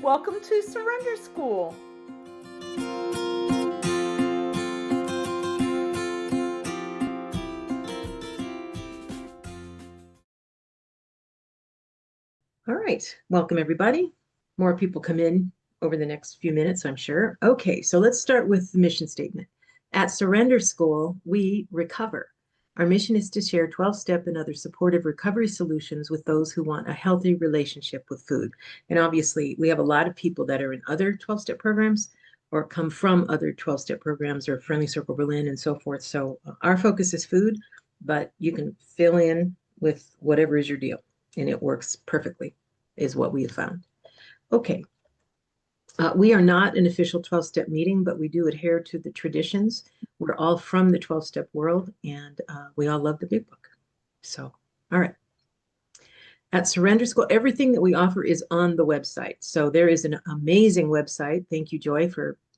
Welcome to Surrender School. All right, welcome everybody. More people come in over the next few minutes, I'm sure. Okay, so let's start with the mission statement. At Surrender School, we recover. Our mission is to share 12-step and other supportive recovery solutions with those who want a healthy relationship with food. And obviously, we have a lot of people that are in other 12-step programs or come from other 12-step programs or Friendly Circle Berlin and so forth. So our focus is food, but you can fill in with whatever is your deal, and it works perfectly, is what we have found. Okay. We are not an official 12-step meeting, but we do adhere to the traditions. We're all from the 12-step world, and we all love the big book. So, all right. At Surrender School, everything that we offer is on the website. So there is an amazing website. Thank you, Joy,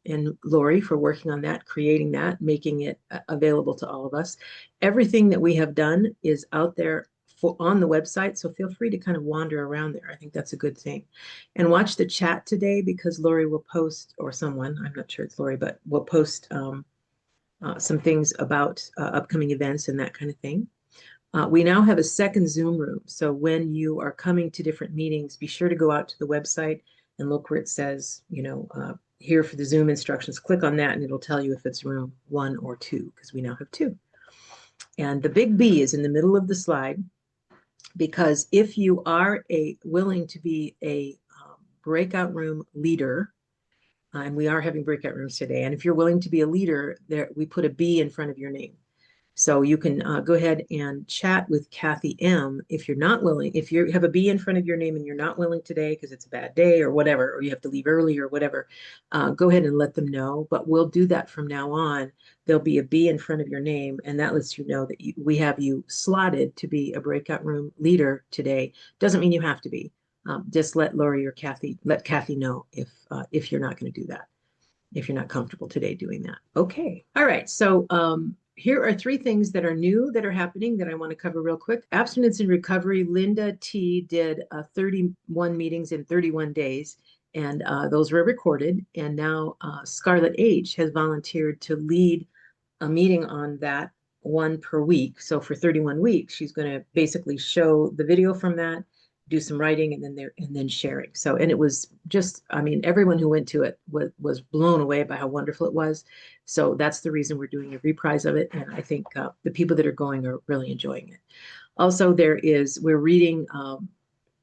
and Lori for working on that, creating that, making it available to all of us. Everything that we have done is out there on the website, so feel free to kind of wander around there. I think that's a good thing. And watch the chat today because Lori will post, or someone, I'm not sure it's Lori, but will post some things about upcoming events and that kind of thing. We now have a second Zoom room. So when you are coming to different meetings, be sure to go out to the website and look where it says, here for the Zoom instructions. Click on that and it'll tell you if it's room 1 or 2, because we now have 2. And the big B is in the middle of the slide, because if you are willing to be a breakout room leader, and we are having breakout rooms today, and if you're willing to be a leader, there we put a B in front of your name. So you can go ahead and chat with Kathy M. If you're not willing, if you have a B in front of your name and you're not willing today because it's a bad day or whatever, or you have to leave early or whatever, go ahead and let them know. But we'll do that from now on. There'll be a B in front of your name, and that lets you know that we have you slotted to be a breakout room leader today. Doesn't mean you have to be. Just let Lori or let Kathy know if you're not going to do that, if you're not comfortable today doing that. Okay. All right. So here are 3 things that are new that are happening that I want to cover real quick. Abstinence and recovery. Linda T did 31 meetings in 31 days, and those were recorded. And now Scarlett H has volunteered to lead a meeting on that, 1 per week. So for 31 weeks, she's going to basically show the video from that, do some writing, and then sharing. So, and it was just, I mean, everyone who went to it was blown away by how wonderful it was. So that's the reason we're doing a reprise of it. And I think the people that are going are really enjoying it. Also, we're reading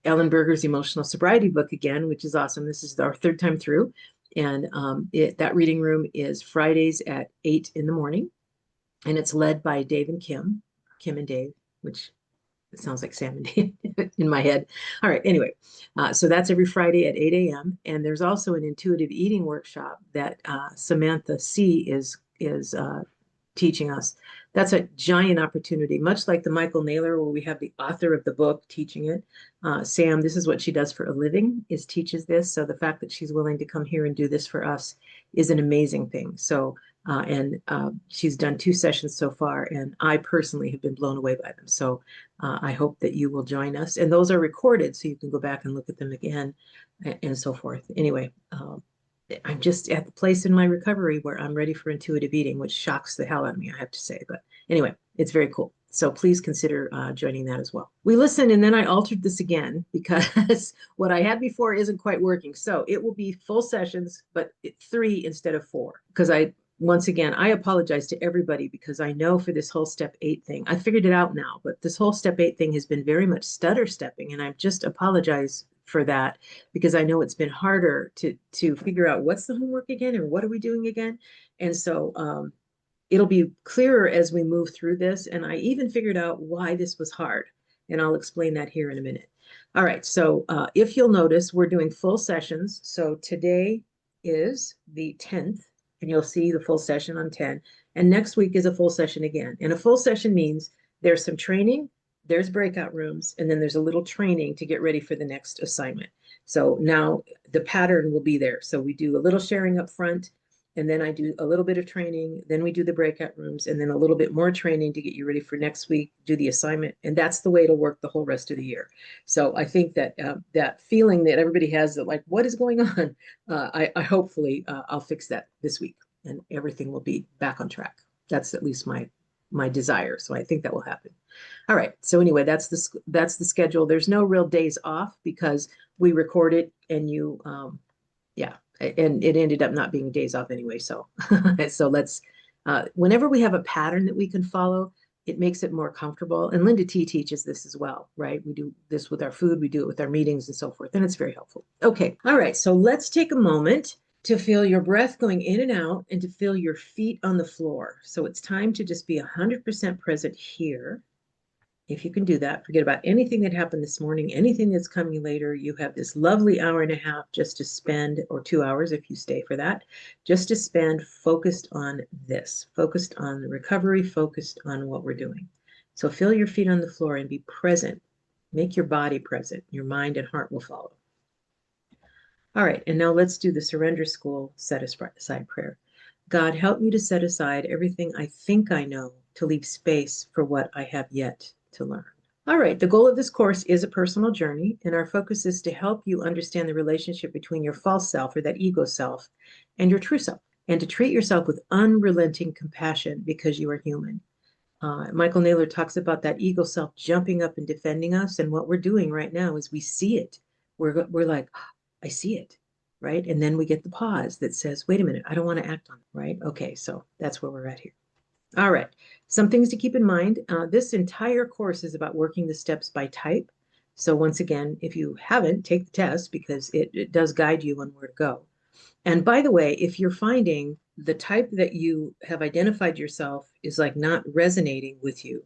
Ellen Berger's Emotional Sobriety book again, which is awesome. This is our 3rd time through. And that reading room is Fridays at 8 in the morning. And it's led by Dave and Kim and Dave, which it sounds like Sam and Dave in my head. All right. Anyway, so that's every Friday at 8 a.m. And there's also an intuitive eating workshop that Samantha C. is teaching us. That's a giant opportunity, much like the Michael Naylor, where we have the author of the book teaching it. Sam, this is what she does for a living, is teaches this. So the fact that she's willing to come here and do this for us is an amazing thing. So she's done 2 sessions so far, and I personally have been blown away by them. So I hope that you will join us. And those are recorded, so you can go back and look at them again and so forth. Anyway, I'm just at the place in my recovery where I'm ready for intuitive eating, which shocks the hell out of me, I have to say. But anyway, it's very cool. So please consider joining that as well. We listened, and then I altered this again because what I had before isn't quite working. So it will be full sessions, but 3 instead of 4, because once again, I apologize to everybody because I know for this whole step 8 thing, I figured it out now, but this whole step 8 thing has been very much stutter stepping. And I just apologize for that because I know it's been harder to figure out what's the homework again or what are we doing again. And so it'll be clearer as we move through this. And I even figured out why this was hard. And I'll explain that here in a minute. All right. So if you'll notice, we're doing full sessions. So today is the 10th. And you'll see the full session on 10. And next week is a full session again. And a full session means there's some training, there's breakout rooms, and then there's a little training to get ready for the next assignment. So now the pattern will be there. So we do a little sharing up front, And then I do a little bit of training. Then we do the breakout rooms, and then a little bit more training to get you ready for next week, do the assignment. And that's the way it'll work the whole rest of the year. So I think that that feeling that everybody has that like, what is going on? I hopefully I'll fix that this week and everything will be back on track. That's at least my desire. So I think that will happen. All right. So anyway, that's the schedule. There's no real days off because we record it and you yeah, and it ended up not being days off anyway. So, so let's, whenever we have a pattern that we can follow, it makes it more comfortable. And Linda T teaches this as well, right? We do this with our food, we do it with our meetings and so forth, and it's very helpful. Okay, all right. So let's take a moment to feel your breath going in and out and to feel your feet on the floor. So it's time to just be 100% present here. If you can do that, forget about anything that happened this morning, anything that's coming later. You have this lovely hour and a half just to spend, or 2 hours if you stay for that, just to spend focused on this, focused on the recovery, focused on what we're doing. So feel your feet on the floor and be present. Make your body present. Your mind and heart will follow. All right, and now let's do the Surrender School set aside prayer. God, help me to set aside everything I think I know to leave space for what I have yet to learn. All right, the goal of this course is a personal journey, and our focus is to help you understand the relationship between your false self or that ego self and your true self, and to treat yourself with unrelenting compassion because you are human. Michael Naylor talks about that ego self jumping up and defending us, and what we're doing right now is we see it. We're like, oh, I see it, right? And then we get the pause that says, wait a minute, I don't want to act on it, right? Okay, so that's where we're at here. All right, some things to keep in mind. This entire course is about working the steps by type. So once again, if you haven't, take the test because it does guide you on where to go. And by the way, if you're finding the type that you have identified yourself is like not resonating with you,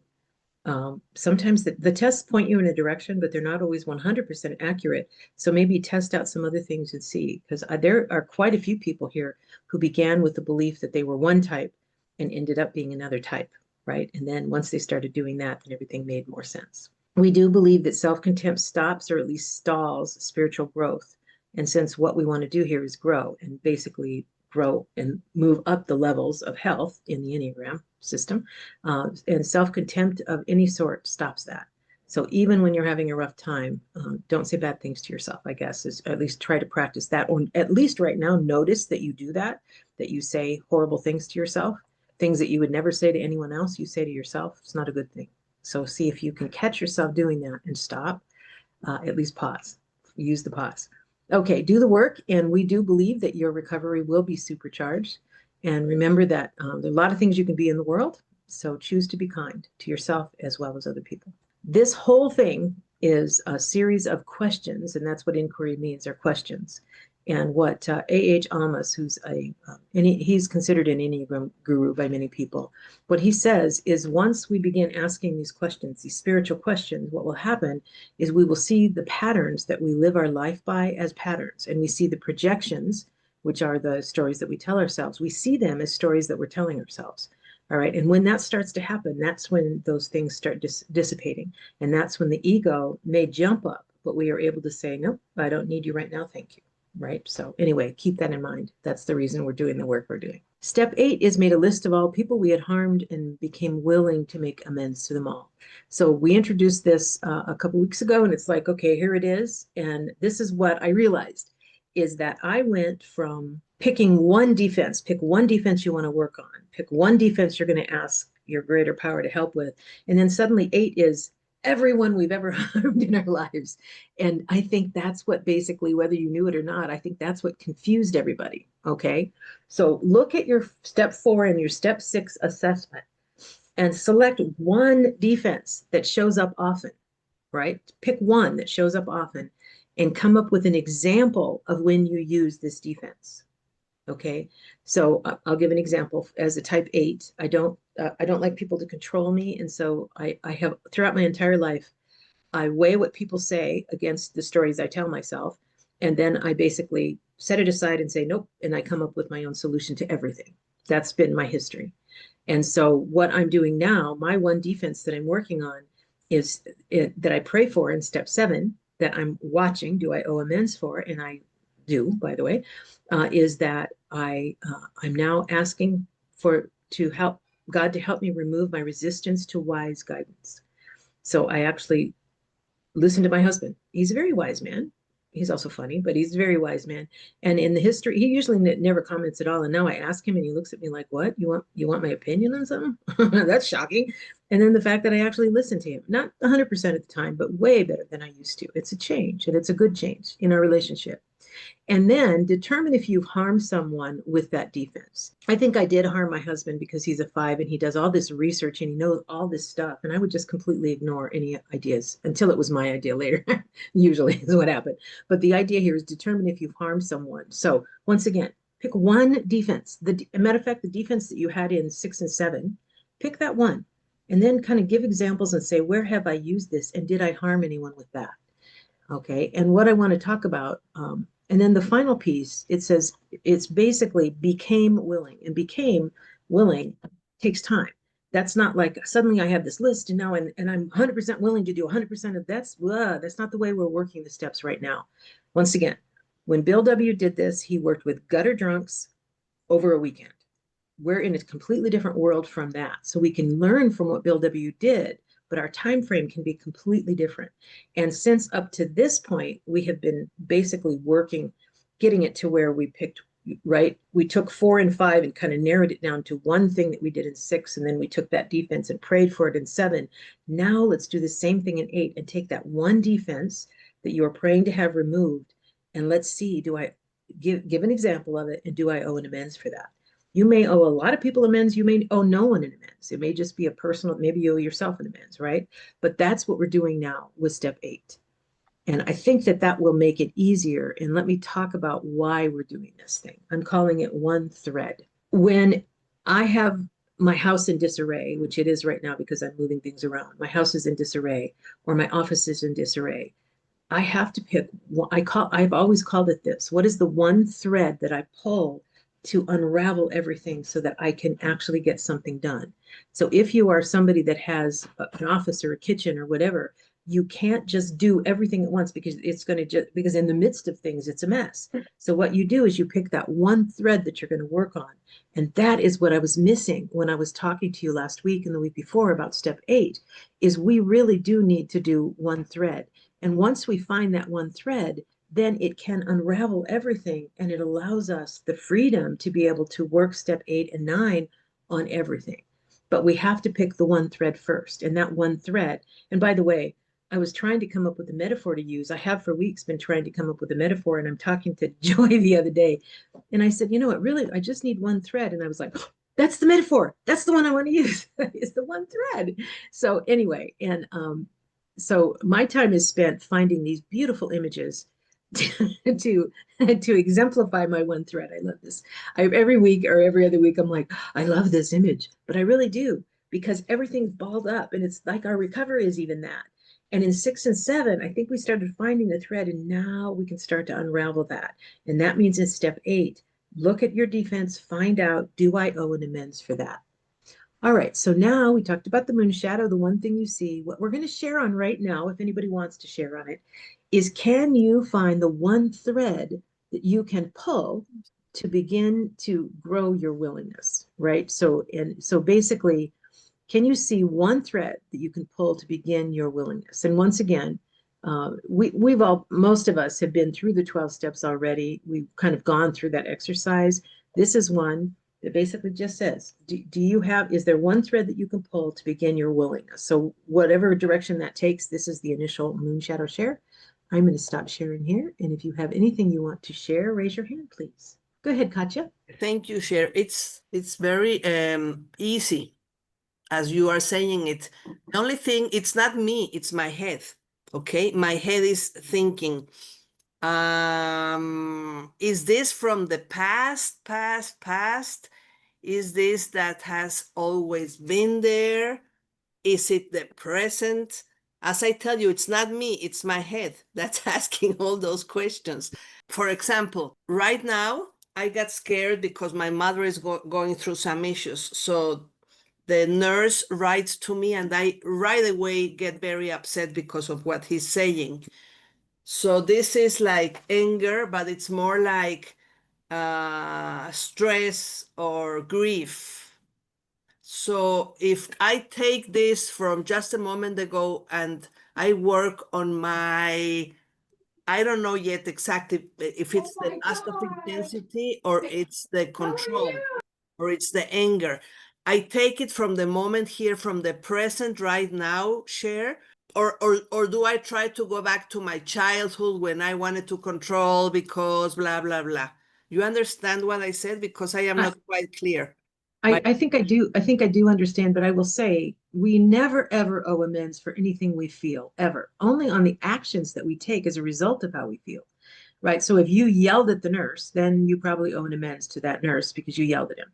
sometimes the tests point you in a direction, but they're not always 100% accurate. So maybe test out some other things and see, because there are quite a few people here who began with the belief that they were one type and ended up being another type, right? And then once they started doing that, then everything made more sense. We do believe that self-contempt stops or at least stalls spiritual growth. And since what we want to do here is grow and basically grow and move up the levels of health in the Enneagram system, and self-contempt of any sort stops that. So even when you're having a rough time, don't say bad things to yourself, I guess, is at least try to practice that, or at least right now, notice that you do that you say horrible things to yourself. Things that you would never say to anyone else, you say to yourself. It's not a good thing. So see if you can catch yourself doing that and stop, at least pause, use the pause. Okay, do the work. And we do believe that your recovery will be supercharged. And remember that there are a lot of things you can be in the world. So choose to be kind to yourself as well as other people. This whole thing is a series of questions, and that's what inquiry means, are questions. And what A.H. Amos, he's considered an Enneagram guru by many people, what he says is once we begin asking these questions, these spiritual questions, what will happen is we will see the patterns that we live our life by as patterns. And we see the projections, which are the stories that we tell ourselves. We see them as stories that we're telling ourselves. All right. And when that starts to happen, that's when those things start dissipating. And that's when the ego may jump up, but we are able to say, nope, I don't need you right now. Thank you. Right. So anyway, keep that in mind. That's the reason we're doing the work we're doing. Step 8 is made a list of all people we had harmed and became willing to make amends to them all. So we introduced this a couple weeks ago, and it's like, okay, here it is. And this is what I realized is that I went from picking one defense, pick one defense you want to work on, pick one defense you're going to ask your greater power to help with. And then suddenly 8 is everyone we've ever harmed in our lives. And I think that's what basically, whether you knew it or not, I think that's what confused everybody. Okay. So look at your step 4 and your step 6 assessment and select one defense that shows up often, right? Pick one that shows up often and come up with an example of when you use this defense. Okay, so I'll give an example. As a type 8, I don't like people to control me, and so I have throughout my entire life, I weigh what people say against the stories I tell myself, and then I basically set it aside and say nope, and I come up with my own solution to everything. That's been my history, and so what I'm doing now, my one defense that I'm working on is that I pray for in step 7 that I'm watching. Do I owe amends for? And I do, by the way, is that I'm now asking for to help God to help me remove my resistance to wise guidance. So I actually listen to my husband. He's a very wise man. He's also funny, but he's a very wise man. And in the history, he usually never comments at all. And now I ask him, and he looks at me like, "What? You want my opinion on something?" That's shocking. And then the fact that I actually listen to him, not 100% of the time, but way better than I used to. It's a change, and it's a good change in our relationship. And then determine if you've harmed someone with that defense. I think I did harm my husband because he's a 5 and he does all this research and he knows all this stuff. And I would just completely ignore any ideas until it was my idea later, usually is what happened. But the idea here is determine if you've harmed someone. So once again, pick one defense. Matter of fact, the defense that you had in 6 and 7, pick that one. And then kind of give examples and say, where have I used this? And did I harm anyone with that? Okay. And what I want to talk about, and then the final piece, it says it's basically became willing, and became willing takes time. That's not like suddenly I have this list and now and I'm 100% willing to do 100% of that's not the way we're working the steps right now. Once again, when Bill W. did this, he worked with gutter drunks over a weekend. We're in a completely different world from that. So we can learn from what Bill W. did, but our time frame can be completely different. And since up to this point, we have been basically working, getting it to where we picked, right? We took 4 and 5 and kind of narrowed it down to one thing that we did in 6, and then we took that defense and prayed for it in 7. Now let's do the same thing in 8 and take that one defense that you are praying to have removed, and let's see, do I give an example of it, and do I owe an amends for that? You may owe a lot of people amends. You may owe no one an amends. It may just be a personal, maybe you owe yourself an amends, right? But that's what we're doing now with step 8. And I think that that will make it easier. And let me talk about why we're doing this thing. I'm calling it one thread. When I have my house in disarray, which it is right now because I'm moving things around, my house is in disarray or my office is in disarray, I have to pick, I've always called it this. What is the one thread that I pull to unravel everything so that I can actually get something done? So if you are somebody that has an office or a kitchen or whatever, you can't just do everything at once because it's going to just, because in the midst of things, it's a mess. So what you do is you pick that one thread that you're going to work on. And that is what I was missing when I was talking to you last week and the week before about step 8, is we really do need to do one thread. And once we find that one thread, then it can unravel everything, and it allows us the freedom to be able to work step 8 and 9 on everything. But we have to pick the one thread first, and that one thread. And by the way, I was trying to come up with a metaphor to use. I have for weeks been trying to come up with a metaphor, and I'm talking to Joy the other day, and I said, you know what, really, I just need one thread. And I was like, oh, that's the metaphor. That's the one I want to use. Is the one thread. So anyway, and so my time is spent finding these beautiful images to exemplify my one thread. I love this. Every week or every other week, I'm like, I love this image, but I really do, because everything's balled up, and it's like our recovery is even that. And in 6 and 7, I think we started finding the thread, and now we can start to unravel that. And that means in step 8, look at your defense, find out, do I owe an amends for that? All right, so now we talked about the moon shadow, the one thing you see. What we're going to share on right now, if anybody wants to share on it, is can you find the one thread that you can pull to begin to grow your willingness, right? So basically, can you see one thread that you can pull to begin your willingness? And once again, most of us have been through the 12 steps already. We've kind of gone through that exercise. This is one that basically just says, is there one thread that you can pull to begin your willingness? So whatever direction that takes, this is the initial moon shadow share. I'm going to stop sharing here. And if you have anything you want to share, raise your hand, please. Go ahead, Katya. Thank you, Cher. It's very easy, as you are saying it. The only thing, it's not me, it's my head. Okay, my head is thinking, is this from the past? Is this that has always been there? Is it the present? As I tell you, it's not me, it's my head that's asking all those questions. For example, right now, I got scared because my mother is going through some issues. So the nurse writes to me, and I right away get very upset because of what he's saying. So this is like anger, but it's more like stress or grief. So if I take this from just a moment ago and I work on my, I don't know yet exactly if it's the lust of intensity or it's the control or it's the anger. I take it from the moment here, from the present right now, share, or do I try to go back to my childhood when I wanted to control because blah blah blah? You understand what I said? Because I am I, not quite clear. I think I do. I think I do understand, but I will say we never ever owe amends for anything we feel ever. Only on the actions that we take as a result of how we feel. Right. So if you yelled at the nurse, then you probably owe an amends to that nurse because you yelled at him.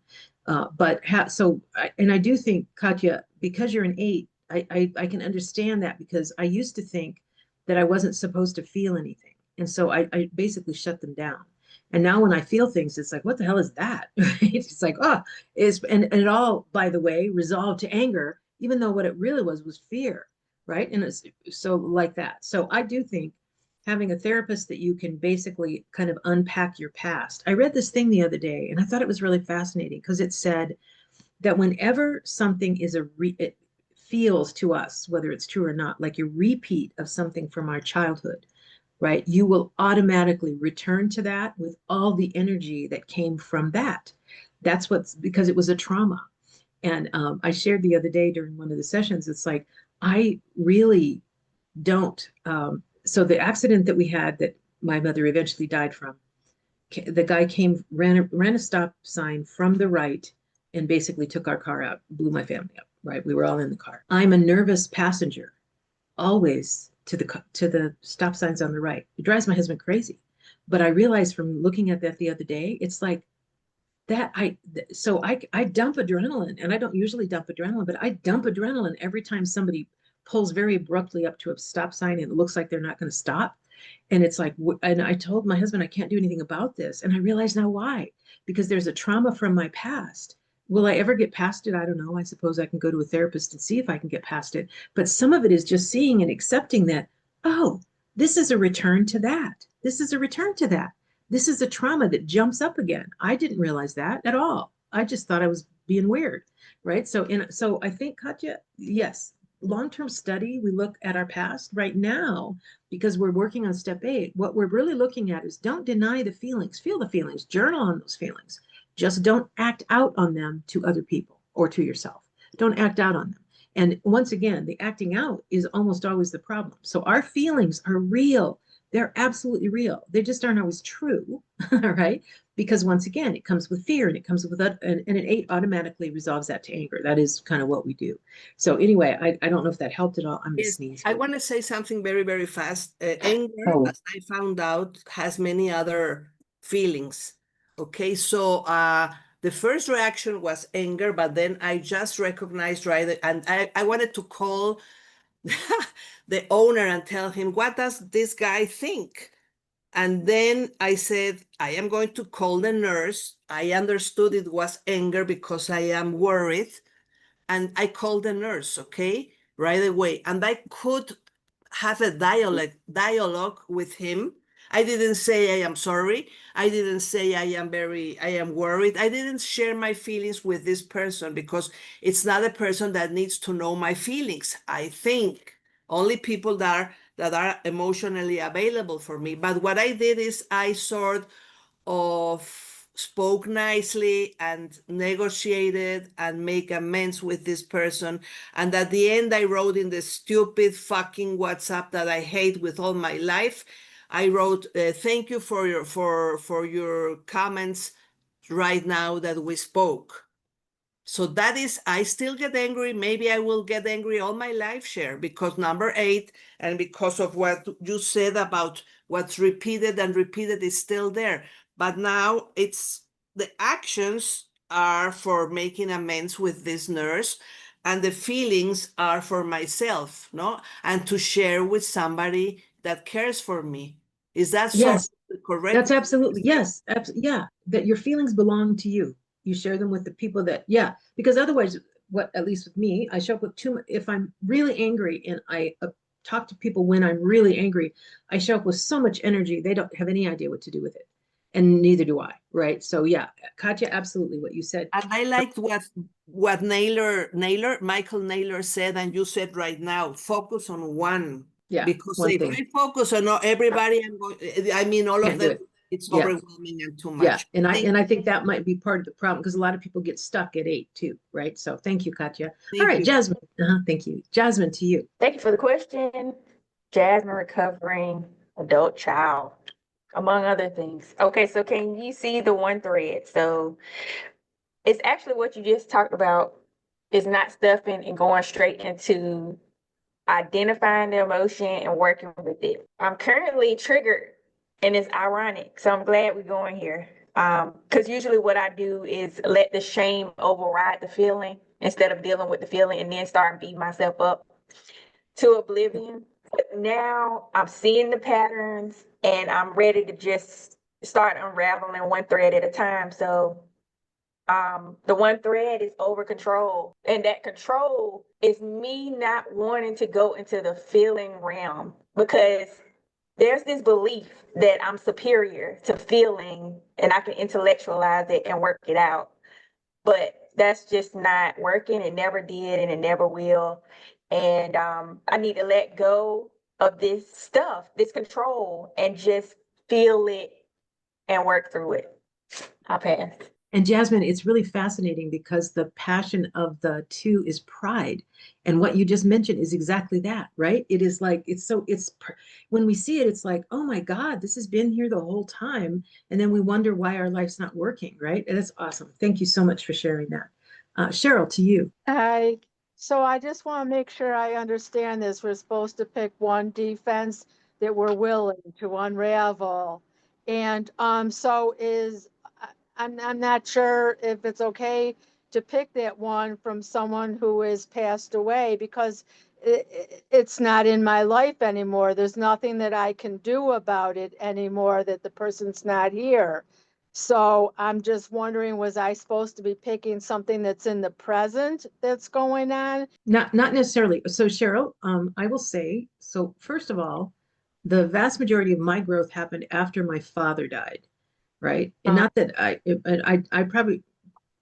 And I do think, Katya, because you're an 8, I can understand that because I used to think that I wasn't supposed to feel anything. And so I basically shut them down. And now when I feel things, it's like, what the hell is that? Right? It's like, and it all, by the way, resolved to anger, even though what it really was fear. Right. And it's so like that. So I do think having a therapist that you can basically kind of unpack your past. I read this thing the other day and I thought it was really fascinating because it said that whenever something it feels to us, whether it's true or not, like a repeat of something from our childhood, right? You will automatically return to that with all the energy that came from that. That's what's because it was a trauma. And I shared the other day during one of the sessions, it's like, I really don't. So the accident that we had that my mother eventually died from, the guy ran a stop sign from the right and basically took our car out, blew my family up, right? We were all in the car. I'm a nervous passenger, always to the stop signs on the right. It drives my husband crazy. But I realized from looking at that the other day, it's like that I dump adrenaline, and I don't usually dump adrenaline, but I dump adrenaline every time somebody pulls very abruptly up to a stop sign and it looks like they're not going to stop. And it's like, and I told my husband I can't do anything about this, and I realize now why. Because there's a trauma from my past. Will I ever get past it? I don't know. I suppose I can go to a therapist and see if I can get past it, but some of it is just seeing and accepting that, oh, this is a return to that, this is a return to that, this is a trauma that jumps up again. I didn't realize that at all. I just thought I was being weird, right? So I think, Katya, yes, long-term study, we look at our past right now because we're working on step 8. What we're really looking at is don't deny the feelings, feel the feelings, journal on those feelings. Just don't act out on them to other people or to yourself. Don't act out on them. And once again, the acting out is almost always the problem. So our feelings are real. They're absolutely real. They just aren't always true, right? Because once again, it comes with fear and it comes with that, and an 8 automatically resolves that to anger. That is kind of what we do. So anyway, I don't know if that helped at all. I'm gonna Yes, sneeze. I want to say something very, very fast. Anger, Oh, as I found out, has many other feelings. Okay, so the first reaction was anger, but then I just recognized, right, and I wanted to call the owner and tell him, what does this guy think? And then I said, I am going to call the nurse. I understood it was anger because I am worried. And I called the nurse, okay, right away. And I could have a dialogue with him. I didn't say I am sorry. I didn't say I am worried. I didn't share my feelings with this person because it's not a person that needs to know my feelings. I think only people that are emotionally available for me. But what I did is I sort of spoke nicely and negotiated and make amends with this person. And at the end, I wrote in the stupid fucking WhatsApp that I hate with all my life. I wrote, "Thank you for your comments right now that we spoke." So that is, I still get angry. Maybe I will get angry all my life, share, because number 8, and because of what you said about what's repeated and repeated is still there. But now it's the actions are for making amends with this nurse, and the feelings are for myself, no? And to share with somebody that cares for me. Is that sort yes, of the correct? that's absolutely, yes. Yeah, that your feelings belong to you. You share them with the people that, yeah, because otherwise, what, at least with me, I show up with too much. If I'm really angry and I talk to people when I'm really angry. I show up with so much energy, they don't have any idea what to do with it. And neither do I, right? So yeah, Katya, absolutely what you said. And I liked what Michael Naylor said, and you said right now, focus on one. Yeah, Because one if thing. I focus on everybody, I mean, all Can't of do them, it. it's Yeah. overwhelming and too Yeah, much. and I think that might be part of the problem because a lot of people get stuck at 8 too, right? So thank you, Katya. All right, You. Jasmine. Thank you, Jasmine. To you. Thank you for the question. Jasmine, recovering adult child, among other things. Okay, so can you see the one thread? So it's actually what you just talked about, is not stuffing and going straight into identifying the emotion and working with it. I'm currently triggered, and it's ironic. So I'm glad we're going here. Because usually what I do is let the shame override the feeling instead of dealing with the feeling and then start beating myself up to oblivion. But now I'm seeing the patterns and I'm ready to just start unraveling one thread at a time. So the one thread is over control, and that control is me not wanting to go into the feeling realm, because there's this belief that I'm superior to feeling and I can intellectualize it and work it out, but that's just not working. It never did and it never will. And I need to let go of this stuff, this control, and just feel it and work through it. I'll pass. And Jasmine, it's really fascinating because the passion of the two is pride. And what you just mentioned is exactly that, right? It is like, when we see it, it's like, oh my God, this has been here the whole time. And then we wonder why our life's not working, right? And that's awesome. Thank you so much for sharing that. Cheryl, to you. So I just want to make sure I understand this. We're supposed to pick one defense that we're willing to unravel. And so I'm not sure if it's okay to pick that one from someone who has passed away, because it's not in my life anymore. There's nothing that I can do about it anymore, that the person's not here. So I'm just wondering, was I supposed to be picking something that's in the present that's going on? Not necessarily. So Cheryl, I will say, so first of all, the vast majority of my growth happened after my father died, right? And not that I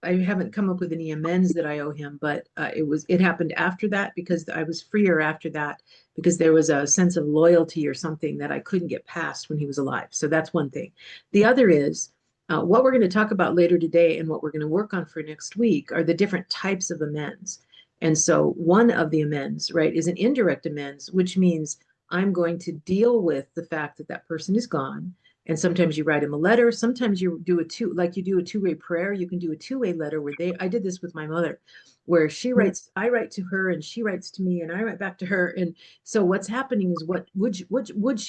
haven't come up with any amends that I owe him, but it happened after that because I was freer after that, because there was a sense of loyalty or something that I couldn't get past when he was alive. So that's one thing. The other is what we're going to talk about later today and what we're going to work on for next week are the different types of amends. And so one of the amends, right, is an indirect amends, which means I'm going to deal with the fact that that person is gone. And sometimes you write them a letter. Sometimes you do like you do a two-way prayer. You can do a two-way letter where I did this with my mother, where she writes, I write to her and she writes to me and I write back to her. And so what's happening is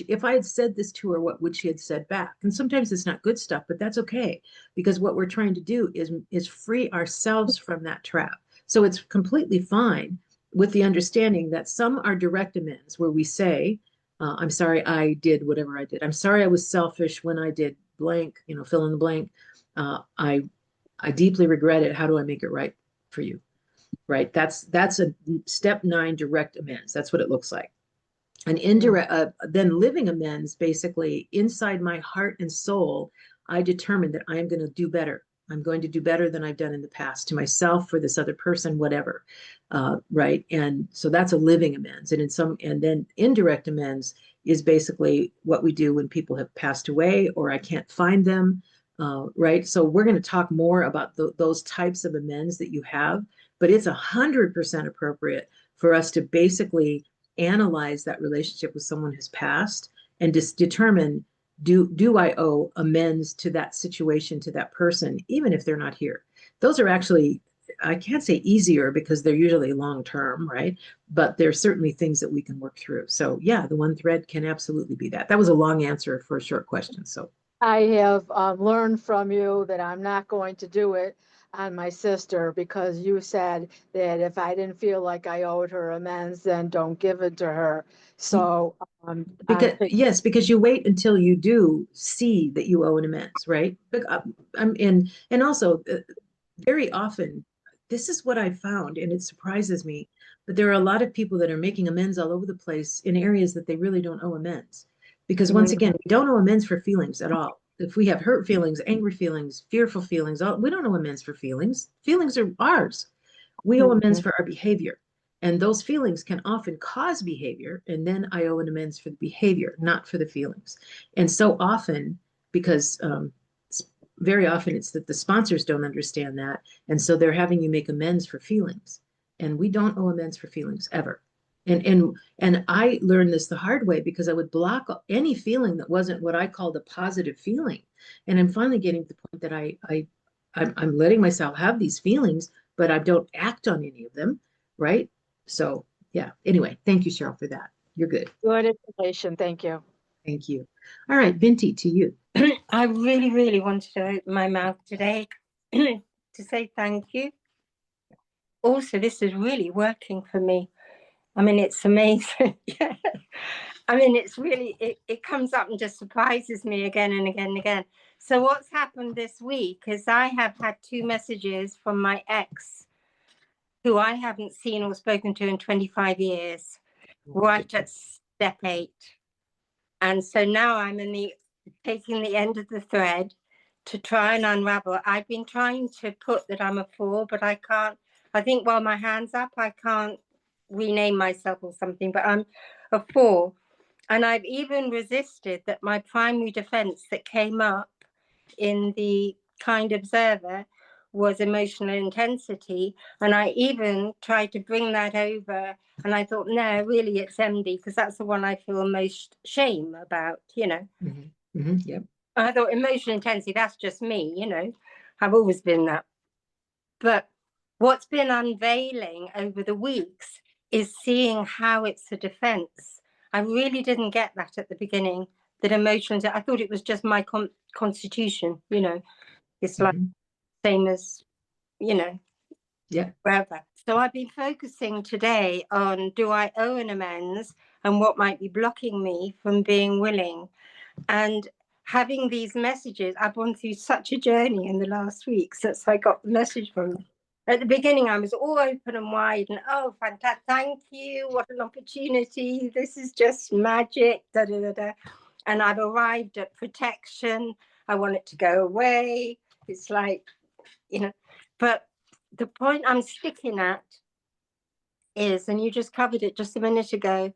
if I had said this to her, what would she have said back? And sometimes it's not good stuff, but that's okay, because what we're trying to do is free ourselves from that trap. So it's completely fine, with the understanding that some are direct amends where we say, I'm sorry I did whatever I did. I'm sorry I was selfish when I did blank, fill in the blank. I deeply regret it. How do I make it right for you? Right. That's a step 9 direct amends. That's what it looks like. An indirect, then living amends, basically inside my heart and soul, I determined that I am going to do better. I'm going to do better than I've done in the past, to myself, for this other person, whatever. Right. And so that's a living amends. And then indirect amends is basically what we do when people have passed away or I can't find them. Right. So we're going to talk more about those types of amends that you have, but it's 100% appropriate for us to basically analyze that relationship with someone who's passed and just determine, do I owe amends to that situation, to that person, even if they're not here? Those are actually, I can't say easier because they're usually long term, right? But there's certainly things that we can work through. So yeah, the one thread can absolutely be that. That was a long answer for a short question. So I have learned from you that I'm not going to do it on my sister, because you said that if I didn't feel like I owed her amends, then don't give it to her. So because you wait until you do see that you owe an amends, right? But and also very often, this is what I found, and it surprises me. But there are a lot of people that are making amends all over the place in areas that they really don't owe amends. Because once Mhm. again, we don't owe amends for feelings at all. If we have hurt feelings, angry feelings, fearful feelings, we don't owe amends for feelings. Feelings are ours. We owe amends for our behavior. And those feelings can often cause behavior. And then I owe an amends for the behavior, not for the feelings. And so often, because very often it's that the sponsors don't understand that. And so they're having you make amends for feelings. And we don't owe amends for feelings ever. And I learned this the hard way because I would block any feeling that wasn't what I called a positive feeling. And I'm finally getting to the point that I'm letting myself have these feelings, but I don't act on any of them, right? So yeah. Anyway, thank you, Cheryl, for that. You're good. Good information. Thank you. Thank you. All right, Binti, to you. I really, really wanted to open my mouth today to say thank you. Also, this is really working for me. I mean, it's amazing. Yeah. I mean, it's really, it comes up and just surprises me again and again and again. So what's happened this week is I have had 2 messages from my ex, who I haven't seen or spoken to in 25 years, right at step 8. And so now I'm taking the end of the thread to try and unravel. I've been trying to put that I'm a 4, but I can't. I think while my hand's up, I can't rename myself or something, but I'm a 4. And I've even resisted that my primary defense that came up in the kind observer was emotional intensity. And I even tried to bring that over. And I thought, no, really, it's MD, because that's the one I feel most shame about, you know. Mm-hmm. Mm-hmm. Yep. I thought emotional intensity, that's just me, you know. I've always been that. But what's been unveiling over the weeks is seeing how it's a defense. I really didn't get that at the beginning, that emotions, I thought it was just my constitution, you know. It's like same as, you know, Yeah. wherever. So I've been focusing today on, do I owe an amends and what might be blocking me from being willing? And having these messages, I've gone through such a journey in the last week since I got the message from them. At the beginning, I was all open and wide and, oh, fantastic, thank you, what an opportunity, this is just magic, da da da da. And I've arrived at protection, I want it to go away. It's like, you know, but the point I'm sticking at is, and you just covered it just a minute ago,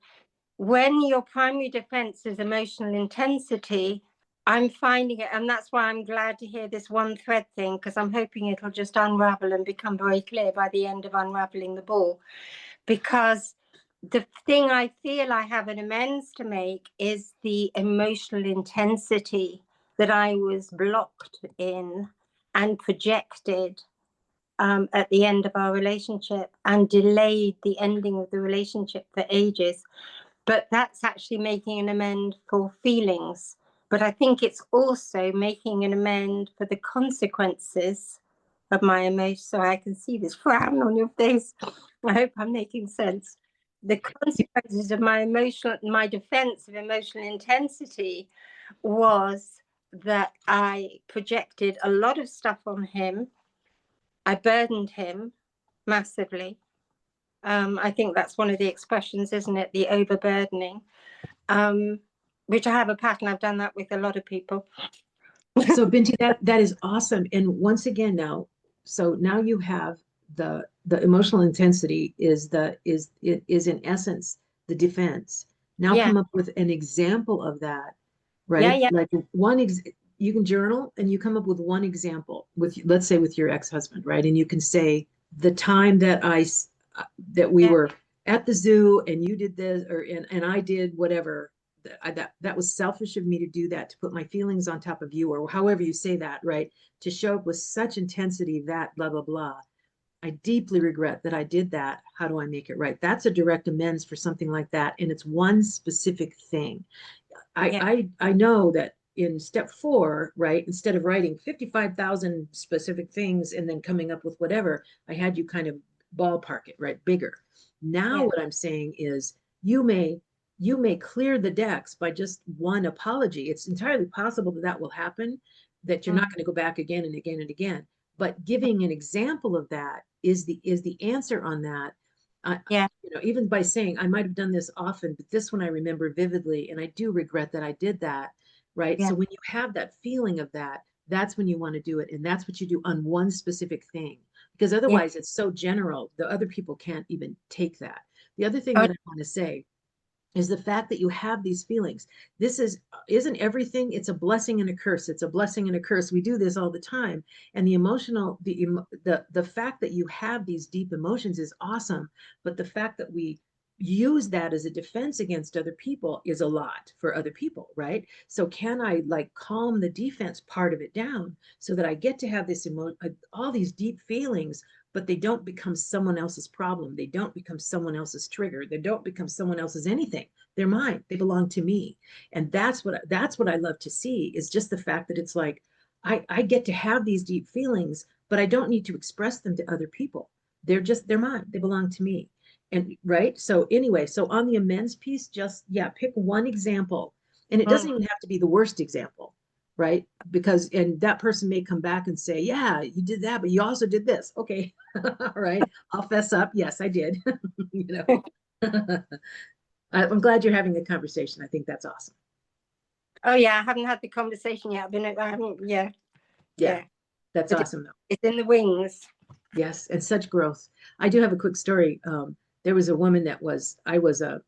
when your primary defense is emotional intensity, I'm finding it, and that's why I'm glad to hear this one thread thing, because I'm hoping it'll just unravel and become very clear by the end of unraveling the ball. Because the thing I feel I have an amends to make is the emotional intensity that I was blocked in and projected at the end of our relationship and delayed the ending of the relationship for ages. But that's actually making an amend for feelings. But I think it's also making an amend for the consequences of my emotion. So I can see this frown on your face. I hope I'm making sense. The consequences of my defense of emotional intensity was that I projected a lot of stuff on him. I burdened him massively. I think that's one of the expressions, isn't it? The overburdening, which I have a pattern. I've done that with a lot of people. So Binti, that is awesome. And once again now, so now you have the emotional intensity is in essence the defense. Now Yeah. come up with an example of that, right? Yeah, yeah. Like you can journal and you come up with one example with, let's say, with your ex-husband, right? And you can say the time that we Yeah. were at the zoo and you did this, and I did whatever. That was selfish of me to do that, to put my feelings on top of you, or however you say that, right? To show up with such intensity that blah, blah, blah. I deeply regret that I did that. How do I make it right? That's a direct amends for something like that. And it's one specific thing. I know that in step 4, right, instead of writing 55,000 specific things and then coming up with whatever, I had you kind of ballpark it, right, bigger. Now what I'm saying is you may clear the decks by just one apology. It's entirely possible that will happen, that you're not going to go back again and again and again. But giving an example of that is the answer on that. Yeah. Even by saying I might have done this often, but this one I remember vividly, and I do regret that I did that. Right. Yeah. So when you have that feeling of that, that's when you want to do it. And that's what you do on one specific thing, because otherwise it's so general, the other people can't even take that. The other thing Oh, that I want to say is the fact that you have these feelings. This isn't everything. It's a blessing and a curse. It's a blessing and a curse. We do this all the time. And the fact that you have these deep emotions is awesome. But the fact that we use that as a defense against other people is a lot for other people, right? So can I like calm the defense part of it down so that I get to have all these deep feelings, but they don't become someone else's problem. They don't become someone else's trigger. They don't become someone else's anything. They're mine. They belong to me. And that's what I love to see, is just the fact that it's like, I get to have these deep feelings, but I don't need to express them to other people. They're mine. They belong to me. And right. So anyway, so on the amends piece, just, pick one example. And it doesn't even have to be the worst example, right? Because, and that person may come back and say, yeah, you did that, but you also did this. Okay. All right. I'll fess up. Yes, I did. I'm glad you're having a conversation. I think that's awesome. Oh yeah, I haven't had the conversation yet. Yeah. That's But awesome though. it's in the wings. Yes. And such growth. I do have a quick story. There was a woman I was a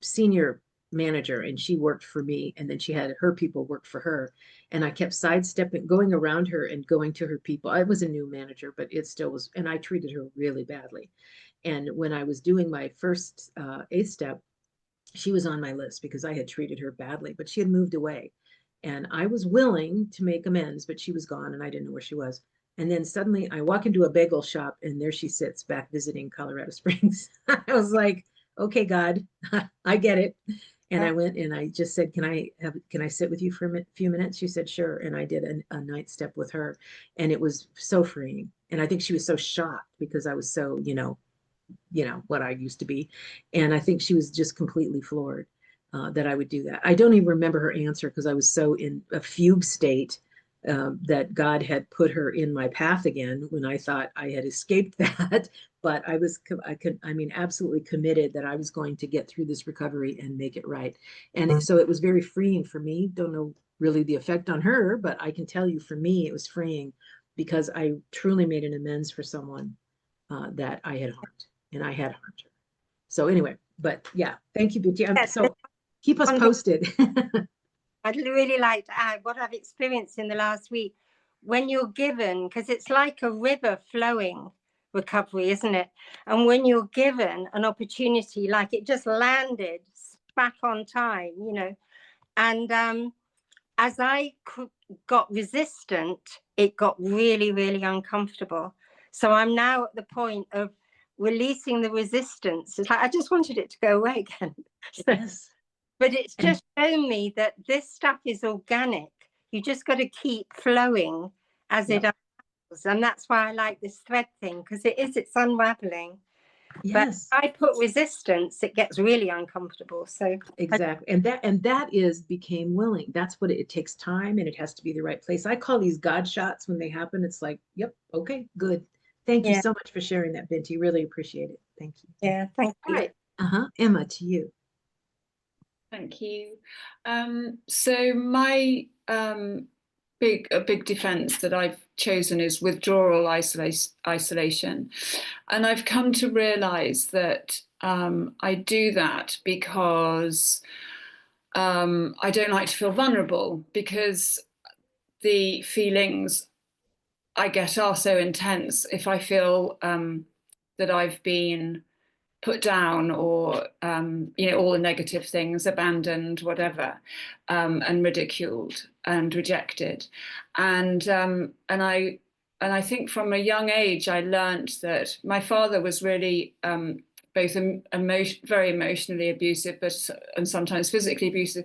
senior manager, and she worked for me, and then she had her people work for her, and I kept sidestepping, going around her and going to her people. I was a new manager, but it still was, and I treated her really badly. And when I was doing my first 8th step, she was on my list because I had treated her badly, but she had moved away, and I was willing to make amends, but she was gone and I didn't know where she was. And then suddenly I walk into a bagel shop, and there she sits back visiting Colorado Springs. I was like, okay, God, I get it. And I went and I just said, can I sit with you for a few minutes? She said, sure. And I did a 9th step with her, and it was so freeing. And I think she was so shocked because I was so, what I used to be. And I think she was just completely floored that I would do that. I don't even remember her answer because I was so in a fugue state that God had put her in my path again when I thought I had escaped that. But absolutely committed that I was going to get through this recovery and make it right. And so it was very freeing for me. Don't know really the effect on her, but I can tell you for me, it was freeing because I truly made an amends for someone that I had harmed, and I had harmed her. So anyway, but yeah, thank you, Bitty. So keep us posted. I'd really like to add what I've experienced in the last week. When you're given, because it's like a river flowing recovery, isn't it? And when you're given an opportunity, like it just landed back on time, and as I got resistant, it got really, really uncomfortable. So I'm now at the point of releasing the resistance. It's like I just wanted it to go away again. Yes. But it's just shown me that this stuff is organic. You just got to keep flowing as it unravels. And that's why I like this thread thing, because it's unraveling. Yes. But if I put resistance, it gets really uncomfortable. So exactly. And that became willing. That's what it takes time, and it has to be the right place. I call these God shots when they happen. It's like, yep, okay, good. Thank you so much for sharing that, Binti. Really appreciate it. Thank you. Yeah, thank you. Right. Emma, to you. Thank you. So my big defense that I've chosen is withdrawal isolation. And I've come to realize that I do that because I don't like to feel vulnerable, because the feelings I get are so intense. If I feel that I've been put down, or all the negative things, abandoned, whatever, and ridiculed and rejected, and I think from a young age I learned that my father was really both very emotionally abusive, and sometimes physically abusive,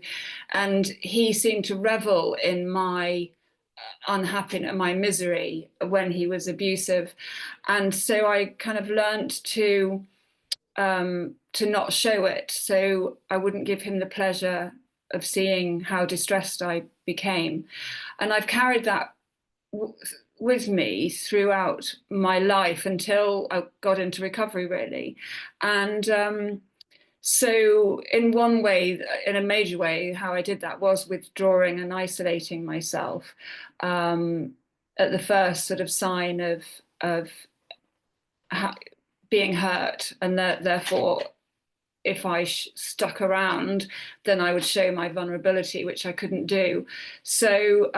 and he seemed to revel in my unhappiness, my misery, when he was abusive. And so I kind of learned to not show it, so I wouldn't give him the pleasure of seeing how distressed I became. And I've carried that with me throughout my life until I got into recovery, really. And so in one way, in a major way, how I did that was withdrawing and isolating myself at the first sort of sign of being hurt, and that therefore if I stuck around, then I would show my vulnerability, which I couldn't do. So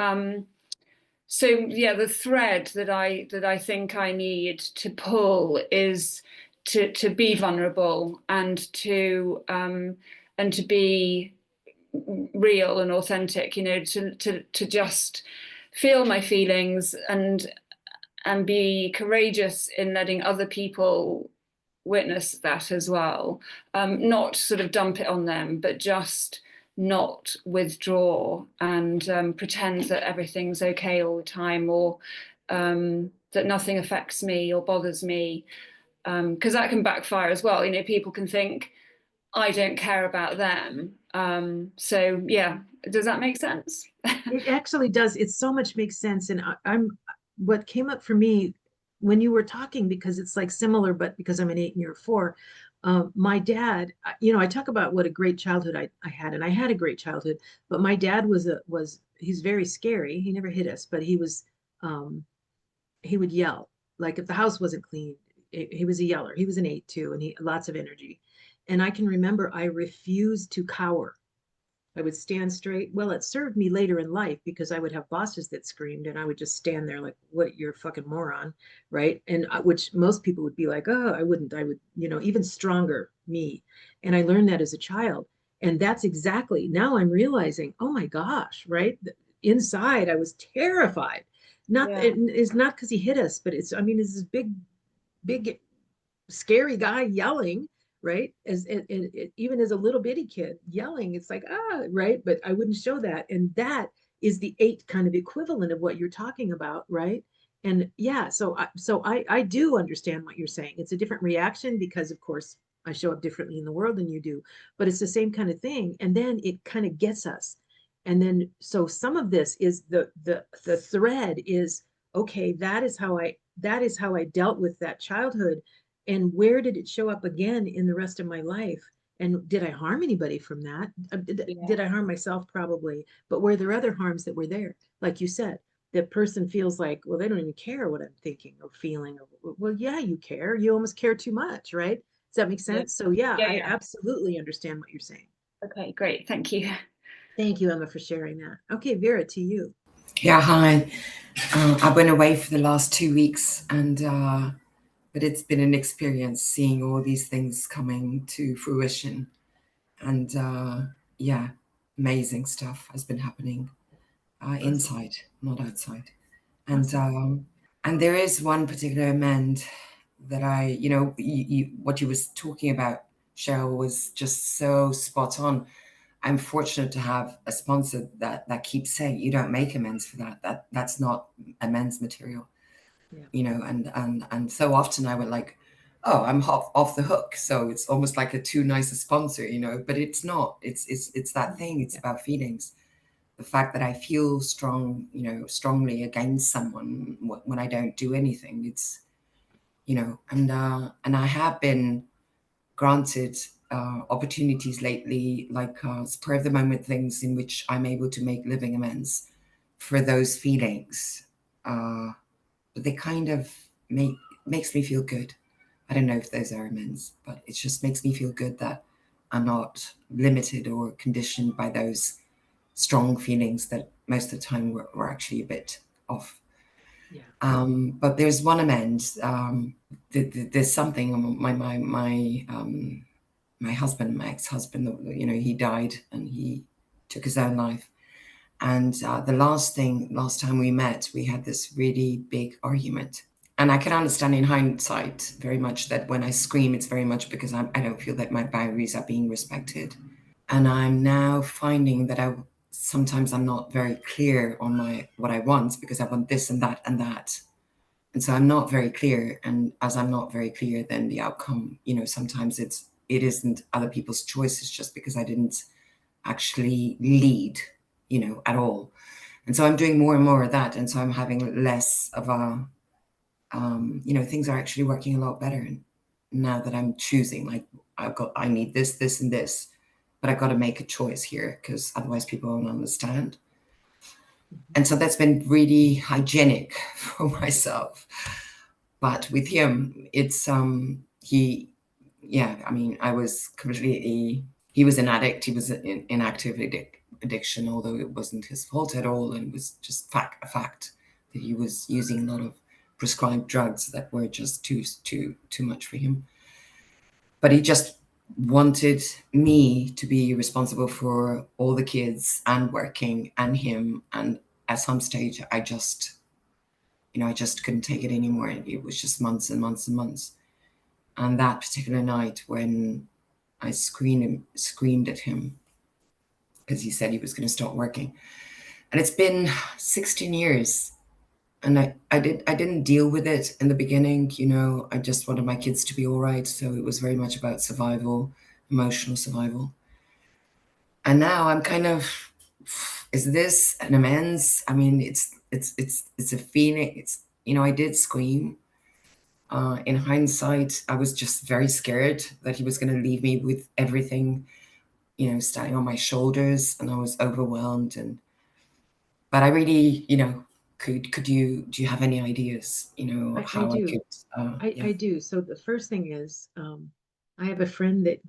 yeah, the thread that I think I need to pull is to be vulnerable and to be real and authentic, you know, to just feel my feelings and be courageous in letting other people witness that as well. Not sort of dump it on them, but just not withdraw and pretend that everything's okay all the time, or that nothing affects me or bothers me, because that can backfire as well. You know, people can think I don't care about them. So yeah, does that make sense? It actually does. It so much makes sense. And what came up for me when you were talking, because it's like similar, but because I'm an 8 and you're 4, my dad, you know, I talk about what a great childhood I had, and I had a great childhood, but my dad he's very scary. He never hit us, but he would yell, like if the house wasn't clean. He was a yeller. He was an 8 too, and he lots of energy. And I can remember I refused to cower. I would stand straight. Well, it served me later in life because I would have bosses that screamed and I would just stand there like, what, you're a fucking moron, right? And which most people would be like, oh, I wouldn't. I would, you know, even stronger me. And I learned that as a child. And that's exactly, now I'm realizing, oh my gosh, right? Inside, I was terrified. It's not because he hit us, but it's this big, scary guy yelling, right? Even as a little bitty kid yelling, it's like, right? But I wouldn't show that. And that is the 8 kind of equivalent of what you're talking about, right? And yeah, so I do understand what you're saying. It's a different reaction because, of course, I show up differently in the world than you do, but it's the same kind of thing. And then it kind of gets us. And then, so some of this is the thread is, okay, that is how I dealt with that childhood. And where did it show up again in the rest of my life? And did I harm anybody from that? Did I harm myself? Probably. But were there other harms that were there? Like you said, the person feels like, well, they don't even care what I'm thinking or feeling. Well, yeah, you care. You almost care too much, right? Does that make sense? So yeah, I absolutely understand what you're saying. Okay, great. Thank you. Thank you, Emma, for sharing that. Okay, Vera, to you. Yeah, hi. I went away for the last 2 weeks, and but it's been an experience seeing all these things coming to fruition, and yeah, amazing stuff has been happening inside, not outside, and there is one particular amend that I, you know, what you was talking about, Cheryl, was just so spot on. I'm fortunate to have a sponsor that keeps saying, you don't make amends for that. That's not amends material, you know, and so often I would like, oh, I'm off the hook. So it's almost like a too nice a sponsor, you know, but it's not. It's that thing. It's about feelings. The fact that I feel strongly against someone when I don't do anything. It's, you know, and I have been granted opportunities lately, like spur of the moment things in which I'm able to make living amends for those feelings. But they kind of makes me feel good. I don't know if those are amends, but it just makes me feel good that I'm not limited or conditioned by those strong feelings that most of the time were actually a bit off. Yeah. But there's one amend. There's something my husband, my ex-husband, you know, he died and he took his own life. And the last time we met, we had this really big argument. And I can understand in hindsight very much that when I scream, it's very much because I don't feel that my boundaries are being respected. And I'm now finding that sometimes I'm not very clear on what I want, because I want this and that and that. And so I'm not very clear. And as I'm not very clear, then the outcome, you know, sometimes it isn't other people's choices just because I didn't actually lead, you know, at all. And so I'm doing more and more of that. And so I'm having less of a, things are actually working a lot better now that I'm choosing, like, I need this, this, and this, but I've got to make a choice here because otherwise people won't understand. And so that's been really hygienic for myself. But with him, it's, I was completely, he was an addict. He was in active addiction, although it wasn't his fault at all. And it was just a fact that he was using a lot of prescribed drugs that were just too much for him. But he just wanted me to be responsible for all the kids and working and him. And at some stage, I just couldn't take it anymore. It was just months and months and months. And that particular night when I screamed at him because he said he was going to stop working. And it's been 16 years. And I didn't deal with it in the beginning. I just wanted my kids to be all right. So it was very much about survival, emotional survival. And now I'm kind of, is this an amends? I mean, it's a feeling. It's, I did scream. In hindsight, I was just very scared that he was going to leave me with everything, standing on my shoulders, and I was overwhelmed. But I really, do you have any ideas, how I do. could? I do. So the first thing is, I have a friend that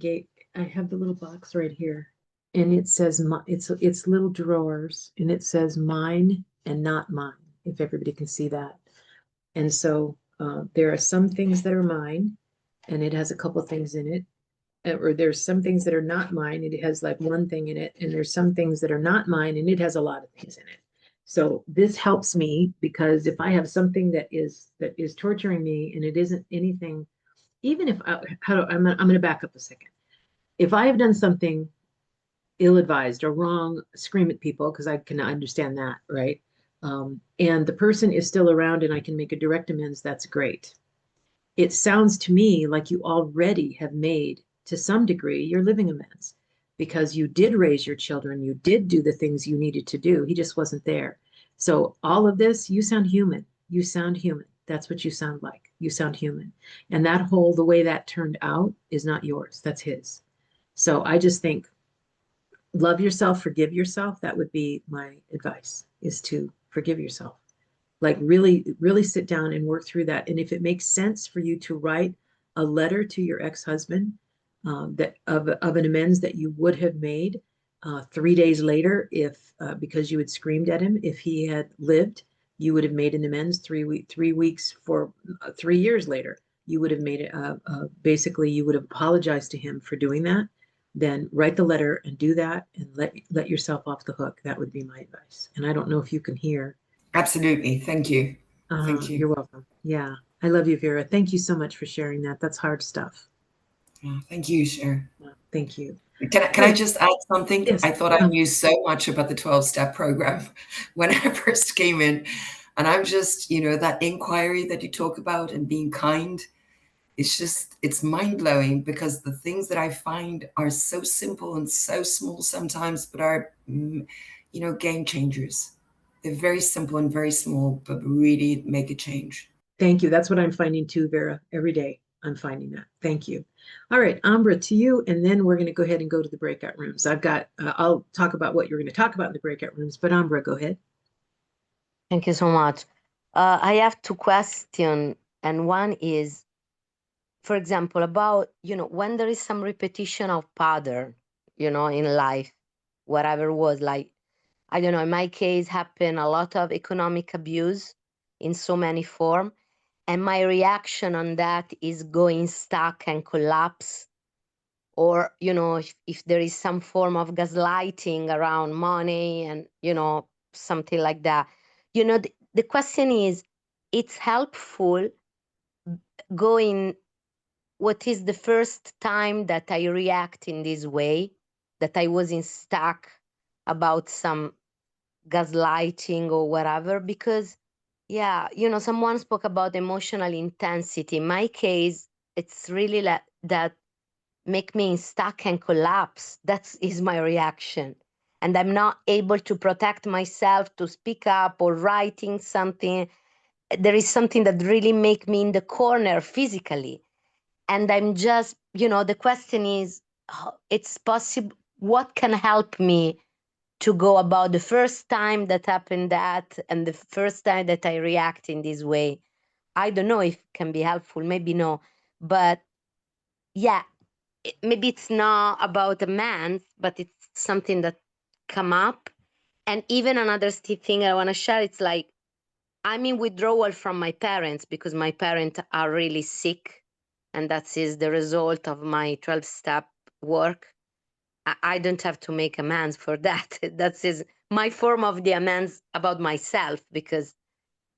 I have the little box right here, and it says, it's little drawers, and it says mine and not mine, if everybody can see that. And so there are some things that are mine, and it has a couple things in it. Or there's some things that are not mine, and it has like one thing in it. And there's some things that are not mine, and it has a lot of things in it. So this helps me because if I have something that is torturing me and it isn't anything, even if I'm going to back up a second. If I have done something ill-advised or wrong, scream at people because I can understand that, right? And the person is still around and I can make a direct amends, that's great. It sounds to me like you already have made, to some degree, your living amends because you did raise your children, you did do the things you needed to do. He just wasn't there. So all of this, you sound human. You sound human. That's what you sound like. You sound human. And the way that turned out is not yours. That's his. So I just think, love yourself, forgive yourself. That would be my advice, is to forgive yourself. Like really, really sit down and work through that. And if it makes sense for you to write a letter to your ex-husband that of an amends that you would have made 3 days later, if because you had screamed at him, if he had lived, you would have made an amends 3 weeks for 3 years later. You would have made it. Basically, you would have apologized to him for doing that. Then write the letter and do that, and let yourself off the hook. That would be my advice. And I don't know if you can hear. Absolutely. Thank you. Thank you. You're welcome. Yeah. I love you, Vera. Thank you so much for sharing that. That's hard stuff. Thank you, Cher. Thank you. Can I just add something? Yes. I thought I knew so much about the 12-step program when I first came in. And I'm just, that inquiry that you talk about and being kind, it's mind-blowing because the things that I find are so simple and so small sometimes, but are, game changers. They're very simple and very small, but really make a change. Thank you. That's what I'm finding too, Vera. Every day I'm finding that. Thank you. All right, Ambra, to you, and then we're going to go ahead and go to the breakout rooms. I'll talk about what you're going to talk about in the breakout rooms, but Ambra, go ahead. Thank you so much. I have two questions, and one is, for example, about, when there is some repetition of pattern, in life, whatever was like, I don't know, in my case, happened a lot of economic abuse in so many forms. And my reaction on that is going stuck and collapse. Or, if there is some form of gaslighting around money and, something like that. The question is, it's helpful going, what is the first time that I react in this way, that I was in stuck about some gaslighting or whatever, because someone spoke about emotional intensity. In my case, it's really that make me stuck and collapse. That is my reaction. and I'm not able to protect myself to speak up or writing something, there is something that really make me in the corner physically. And I'm just, the question is, it's possible, what can help me to go about the first time that happened that, and the first time that I react in this way? I don't know if it can be helpful, maybe no, but yeah, maybe it's not about a man, but it's something that come up. And even another thing I want to share, it's like, I'm in withdrawal from my parents because my parents are really sick, and that is the result of my 12-step work. I don't have to make amends for that. That is my form of the amends about myself, because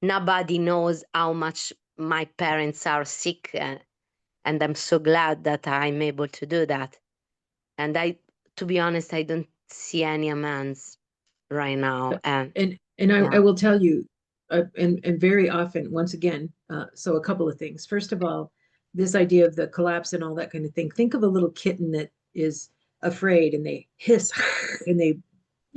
nobody knows how much my parents are sick, and I'm so glad that I'm able to do that. And to be honest, I don't see any amends right now. And I will tell you, and very often, once again, so a couple of things. First of all, this idea of the collapse and all that kind of thing. Think of a little kitten that is afraid, and they hiss and they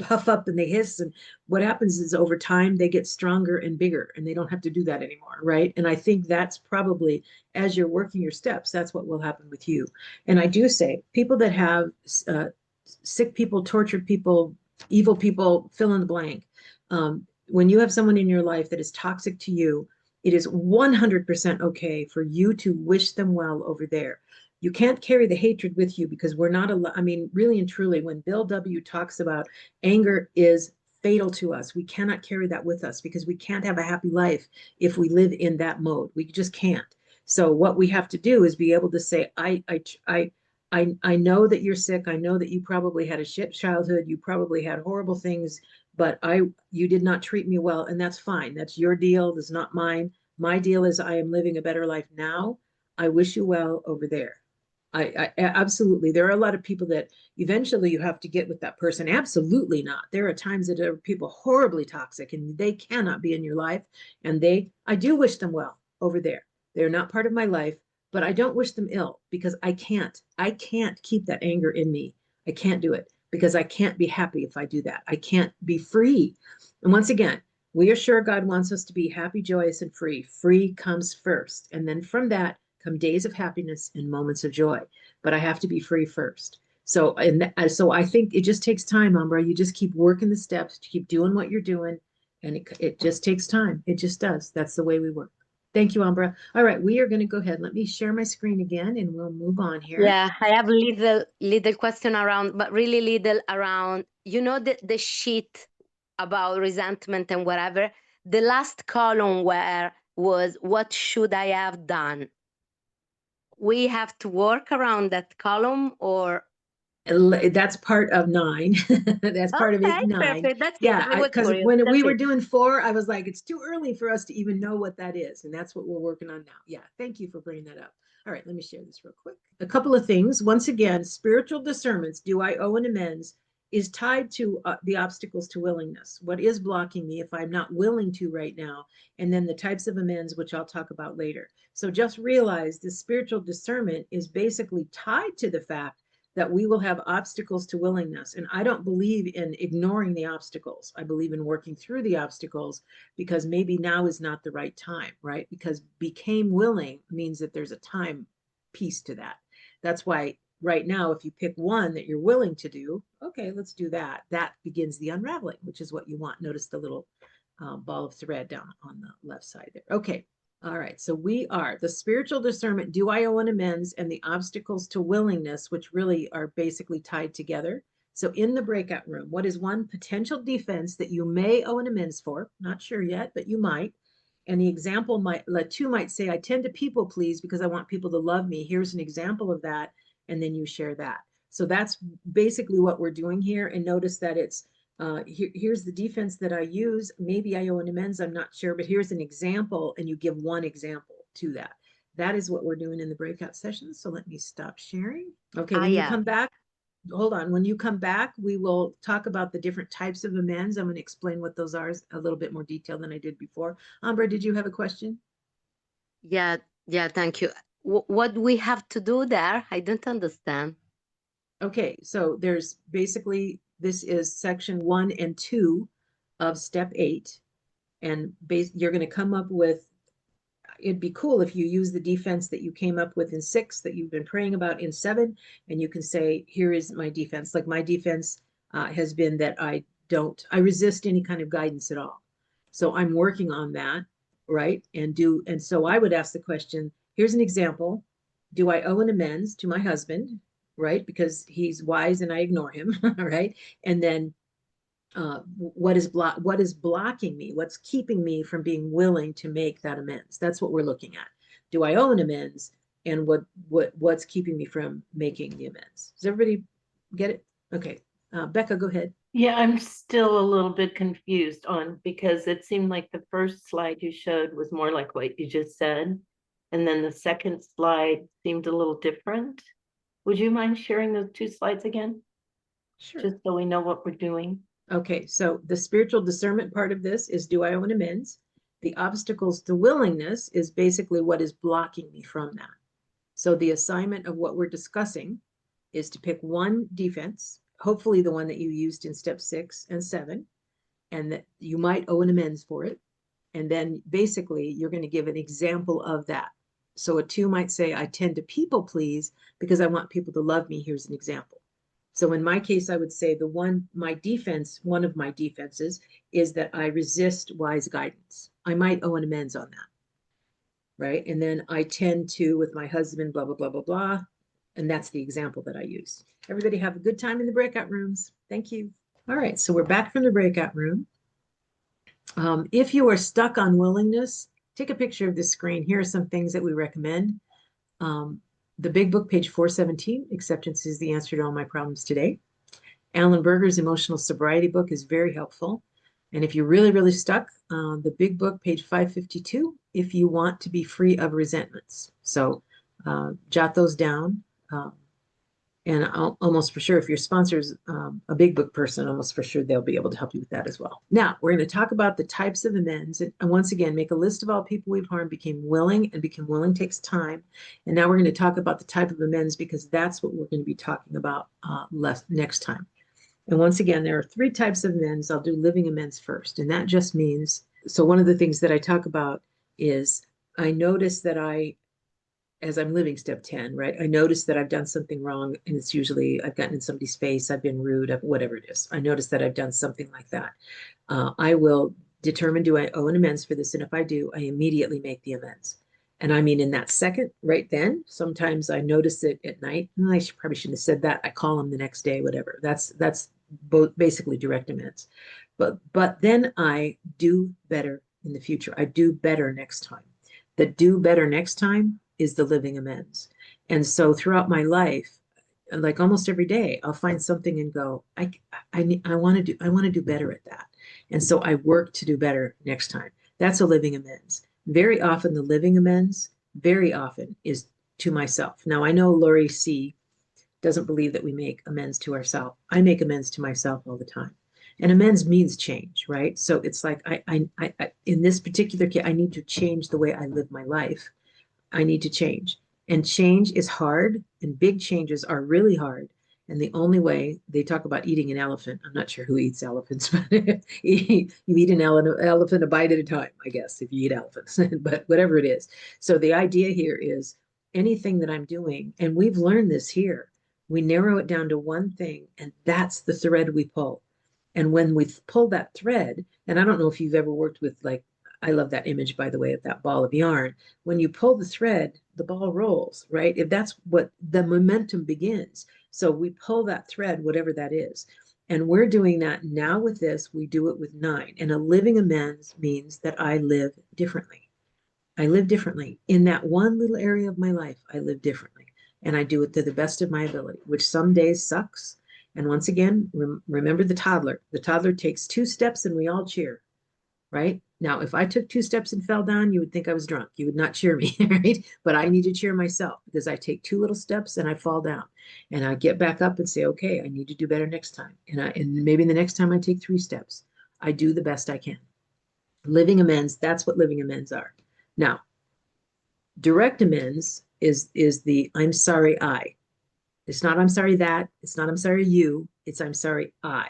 puff up and they hiss, and what happens is over time they get stronger and bigger, and they don't have to do that anymore, right? And I think that's probably, as you're working your steps, that's what will happen with you. And I do say, people that have sick people, tortured people, evil people, fill in the blank, when you have someone in your life that is toxic to you, it is 100% okay for you to wish them well over there. You can't carry the hatred with you, because we're not I mean, really and truly, when Bill W. talks about anger is fatal to us, we cannot carry that with us, because we can't have a happy life if we live in that mode. We just can't. So what we have to do is be able to say, I know that you're sick. I know that you probably had a shit childhood. You probably had horrible things, but you did not treat me well, and that's fine. That's your deal. That's not mine. My deal is I am living a better life now. I wish you well over there. I absolutely. There are a lot of people that eventually you have to get with that person. Absolutely not. There are times that there are people horribly toxic and they cannot be in your life. And I do wish them well over there. They're not part of my life, but I don't wish them ill, because I can't keep that anger in me. I can't do it, because I can't be happy if I do that. I can't be free. And once again, we are sure God wants us to be happy, joyous, and free. Free comes first. And then from that come days of happiness and moments of joy. But I have to be free first. So I think it just takes time, Umbra. You just keep working the steps, to keep doing what you're doing. And it just takes time. It just does. That's the way we work. Thank you, Umbra. All right, we are going to go ahead. Let me share my screen again, and we'll move on here. Yeah, I have little question around, but really little around, the sheet about resentment and whatever. The last column was what should I have done? We have to work around that column, or that's part of 9. That's part of 8 and 9. perfect. That's yeah, it. I was because curious. when That's we were it. doing 4, I was like, it's too early for us to even know what that is, and that's what we're working on now. Yeah, thank you for bringing that up. All right, let me share this real quick. A couple of things. Once again, spiritual discernments, do I owe an amends, is tied to the obstacles to willingness. What is blocking me if I'm not willing to right now? And then the types of amends, which I'll talk about later. So just realize the spiritual discernment is basically tied to the fact that we will have obstacles to willingness. And I don't believe in ignoring the obstacles. I believe in working through the obstacles, because maybe now is not the right time, right? Because became willing means that there's a time piece to that. That's why right now, if you pick one that you're willing to do, okay, let's do that. That begins the unraveling, which is what you want. Notice the little ball of thread down on the left side there. Okay. All right, so we are the spiritual discernment, do I owe an amends, and the obstacles to willingness, which really are basically tied together. So in the breakout room, what is one potential defense that you may owe an amends for? Not sure yet, but you might. And the example two might say, I tend to people please because I want people to love me. Here's an example of that. And then you share that. So that's basically what we're doing here. And notice that it's here's the defense that I use. Maybe I owe an amends, I'm not sure, but here's an example, and you give one example to that. That is what we're doing in the breakout sessions. So let me stop sharing. Okay, when you come back, hold on. When you come back, we will talk about the different types of amends. I'm going to explain what those are a little bit more detail than I did before. Umbra, did you have a question? Yeah, thank you. What we have to do there? I don't understand. Okay, so there's basically This is section 1 and 2 of step 8. And you're going to come up with, it'd be cool if you use the defense that you came up with in 6 that you've been praying about in 7, and you can say, here is my defense. Like my defense has been that I resist any kind of guidance at all. So I'm working on that, right? And so I would ask the question, here's an example. Do I owe an amends to my husband, right? Because he's wise and I ignore him, right? And then what is blocking me? What's keeping me from being willing to make that amends? That's what we're looking at. Do I owe an amends? And what's keeping me from making the amends? Does everybody get it? Okay. Becca, go ahead. Yeah, I'm still a little bit confused because it seemed like the first slide you showed was more like what you just said. And then the second slide seemed a little different. Would you mind sharing those 2 slides again? Sure. Just so we know what we're doing. Okay, so the spiritual discernment part of this is, do I owe an amends? The obstacles to willingness is basically what is blocking me from that. So the assignment of what we're discussing is to pick one defense, hopefully the one that you used in step 6 and 7, and that you might owe an amends for it. And then basically you're going to give an example of that. So a 2 might say, I tend to people please because I want people to love me. Here's an example. So in my case, I would say one of my defenses is that I resist wise guidance. I might owe an amends on that, right? And then I tend to, with my husband, blah, blah, blah, blah, blah. And that's the example that I use. Everybody have a good time in the breakout rooms. Thank you. All right, so we're back from the breakout room. If you are stuck on willingness, take a picture of this screen. Here are some things that we recommend. The Big Book, page 417, Acceptance is the Answer to All My Problems Today. Alan Berger's Emotional Sobriety book is very helpful. And if you're really, really stuck, the Big Book, page 552, If You Want to Be Free of Resentments. So jot those down. And almost for sure, if your sponsor's a Big Book person, almost for sure they'll be able to help you with that as well. Now, we're going to talk about the types of amends. And once again, make a list of all people we've harmed, became willing, and become willing takes time. And now we're going to talk about the type of amends because that's what we're going to be talking about next time. And once again, there are 3 types of amends. I'll do living amends first. And that just means, so one of the things that I talk about is I notice that as I'm living step 10, right? I notice that I've done something wrong, and it's usually I've gotten in somebody's face, I've been rude, whatever it is. I notice that I've done something like that. I will determine, do I owe an amends for this? And if I do, I immediately make the amends. And I mean, in that second, right then, sometimes I notice it at night. Probably shouldn't have said that. I call them the next day, whatever. That's both basically direct amends. But then I do better in the future. I do better next time. The do better next time is the living amends. And so throughout my life, like almost every day, I'll find something and go, I want to do better at that. And so I work to do better next time. That's a living amends. Very often the living amends, very often is to myself. Now I know Lori C. doesn't believe that we make amends to ourselves. I make amends to myself all the time. And amends means change, right? So it's like I in this particular case, I need to change the way I live my life. I need to change. And change is hard, and big changes are really hard. And the only way, they talk about eating an elephant. I'm not sure who eats elephants, but you eat an elephant a bite at a time, I guess, if you eat elephants, but whatever it is. So the idea here is anything that I'm doing, and we've learned this here, we narrow it down to one thing, and that's the thread we pull. And when we pull that thread, and I don't know if you've ever worked with, like, I love that image, by the way, of that ball of yarn. When you pull the thread, the ball rolls, right? If that's what the momentum begins. So we pull that thread, whatever that is. And we're doing that now with this. We do it with 9. And a living amends means that I live differently. I live differently. In that one little area of my life, I live differently. And I do it to the best of my ability, which some days sucks. And once again, remember the toddler. The toddler takes 2 steps and we all cheer, right? Now, if I took 2 steps and fell down, you would think I was drunk. You would not cheer me, right? But I need to cheer myself because I take 2 little steps and I fall down. And I get back up and say, okay, I need to do better next time. And maybe the next time I take 3 steps. I do the best I can. Living amends, that's what living amends are. Now, direct amends is the I'm sorry I. It's not I'm sorry that. It's not I'm sorry you. It's I'm sorry, I